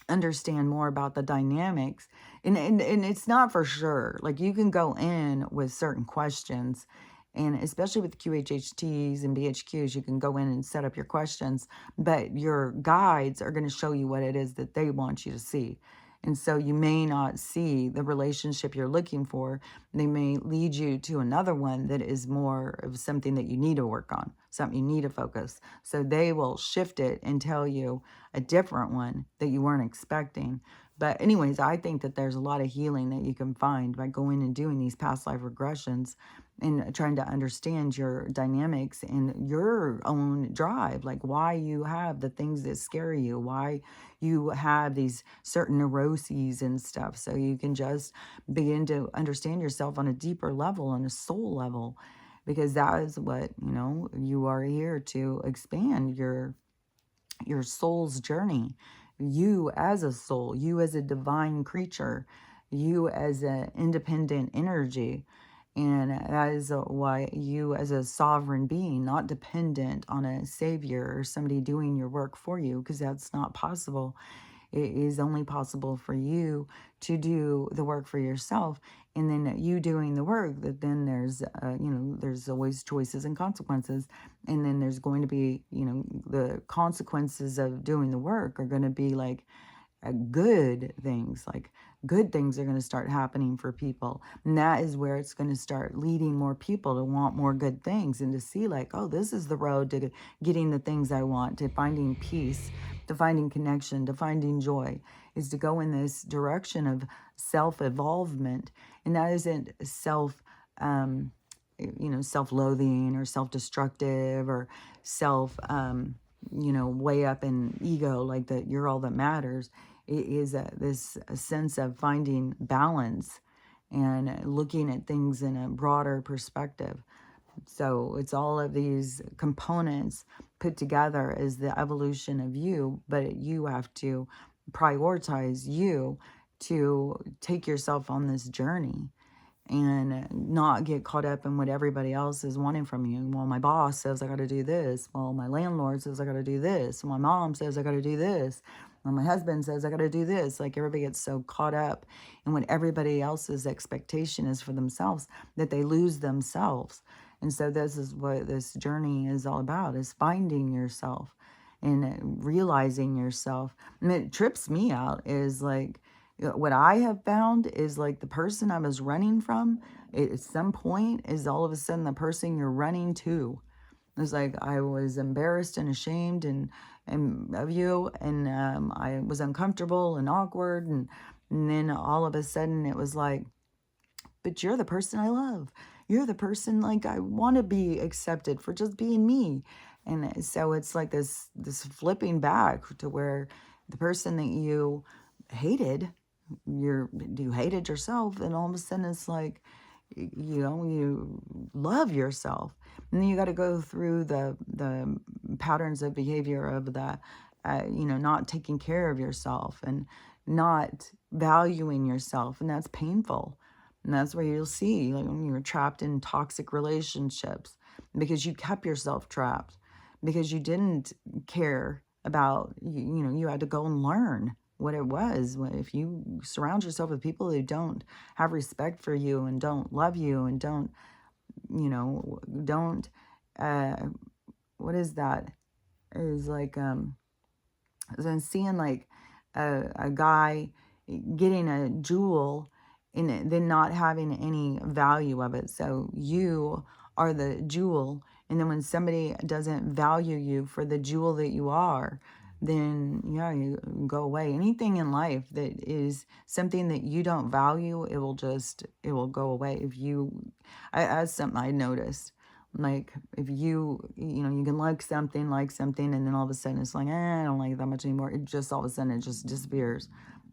understand more about the dynamics. And it's not for sure. Like, you can go in with certain questions, and especially with QHHTs and BHQs, you can go in and set up your questions, but your guides are going to show you what it is that they want you to see. And so you may not see the relationship you're looking for. They may lead you to another one that is more of something that you need to work on, something you need to focus. So they will shift it and tell you a different one that you weren't expecting. But anyways, I think that there's a lot of healing that you can find by going and doing these past life regressions and trying to understand your dynamics and your own drive, like why you have the things that scare you, why you have these certain neuroses and stuff. So you can just begin to understand yourself on a deeper level, on a soul level, because that is what, you are here to expand your soul's journey. You as a soul, you as a divine creature, you as an independent energy. And that is why you as a sovereign being, not dependent on a savior or somebody doing your work for you, because that's not possible. It is only possible for you to do the work for yourself, and then you doing the work. That then there's, there's always choices and consequences, and then there's going to be, the consequences of doing the work are going to be like good things, like good things are going to start happening for people. And that is where it's going to start leading more people to want more good things and to see like, oh, this is the road to getting the things I want, to finding peace, to finding connection, to finding joy, is to go in this direction of self-evolvement. And that isn't um, self-loathing or self-destructive or way up in ego, like that you're all that matters. It is this sense of finding balance and looking at things in a broader perspective. So it's all of these components put together as the evolution of you, but you have to prioritize you to take yourself on this journey and not get caught up in what everybody else is wanting from you. Well, my boss says I got to do this. Well, my landlord says I got to do this. My mom says I got to do this. Or my husband says I got to do this. Like everybody gets so caught up in what everybody else's expectation is for themselves that they lose themselves. And so this is what this journey is all about, is finding yourself and realizing yourself. And it trips me out is like, what I have found is like the person I was running from at some point is all of a sudden the person you're running to. It's like I was embarrassed and ashamed and of you, and I was uncomfortable and awkward, and then all of a sudden it was like, but you're the person I love. You're the person like I want to be accepted for just being me. And so it's like this flipping back to where the person that you hated, you hated yourself, and all of a sudden it's like, you love yourself. And then you got to go through the patterns of behavior of the not taking care of yourself and not valuing yourself, and that's painful. And that's where you'll see, like, when you're trapped in toxic relationships because you kept yourself trapped, because you didn't care about, you had to go and learn what it was. If you surround yourself with people who don't have respect for you and don't love you and don't, uh, what is that? Is like, then seeing like a guy getting a jewel and then not having any value of it. So you are the jewel. And then when somebody doesn't value you for the jewel that you are, then yeah, you go away. Anything in life that is something that you don't value, it will go away. That's something I noticed. Like if you can like something, and then all of a sudden it's like, I don't like it that much anymore. It just all of a sudden it just disappears.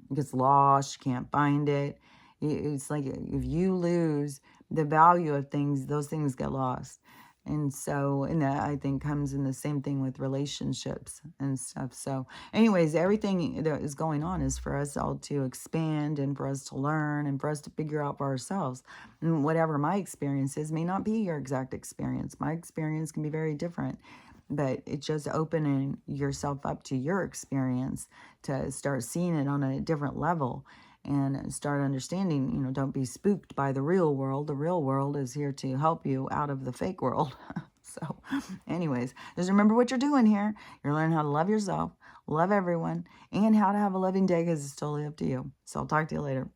It gets lost. You can't find it. It's like if you lose the value of things, those things get lost. And so, and that I think comes in the same thing with relationships and stuff. So anyways, everything that is going on is for us all to expand and for us to learn and for us to figure out for ourselves. And whatever my experience is may not be your exact experience. My experience can be very different, but it's just opening yourself up to your experience to start seeing it on a different level and start understanding, don't be spooked by the real world. The real world is here to help you out of the fake world. So anyways, just remember what you're doing here. You're learning how to love yourself, love everyone, and how to have a loving day, because it's totally up to you. So I'll talk to you later.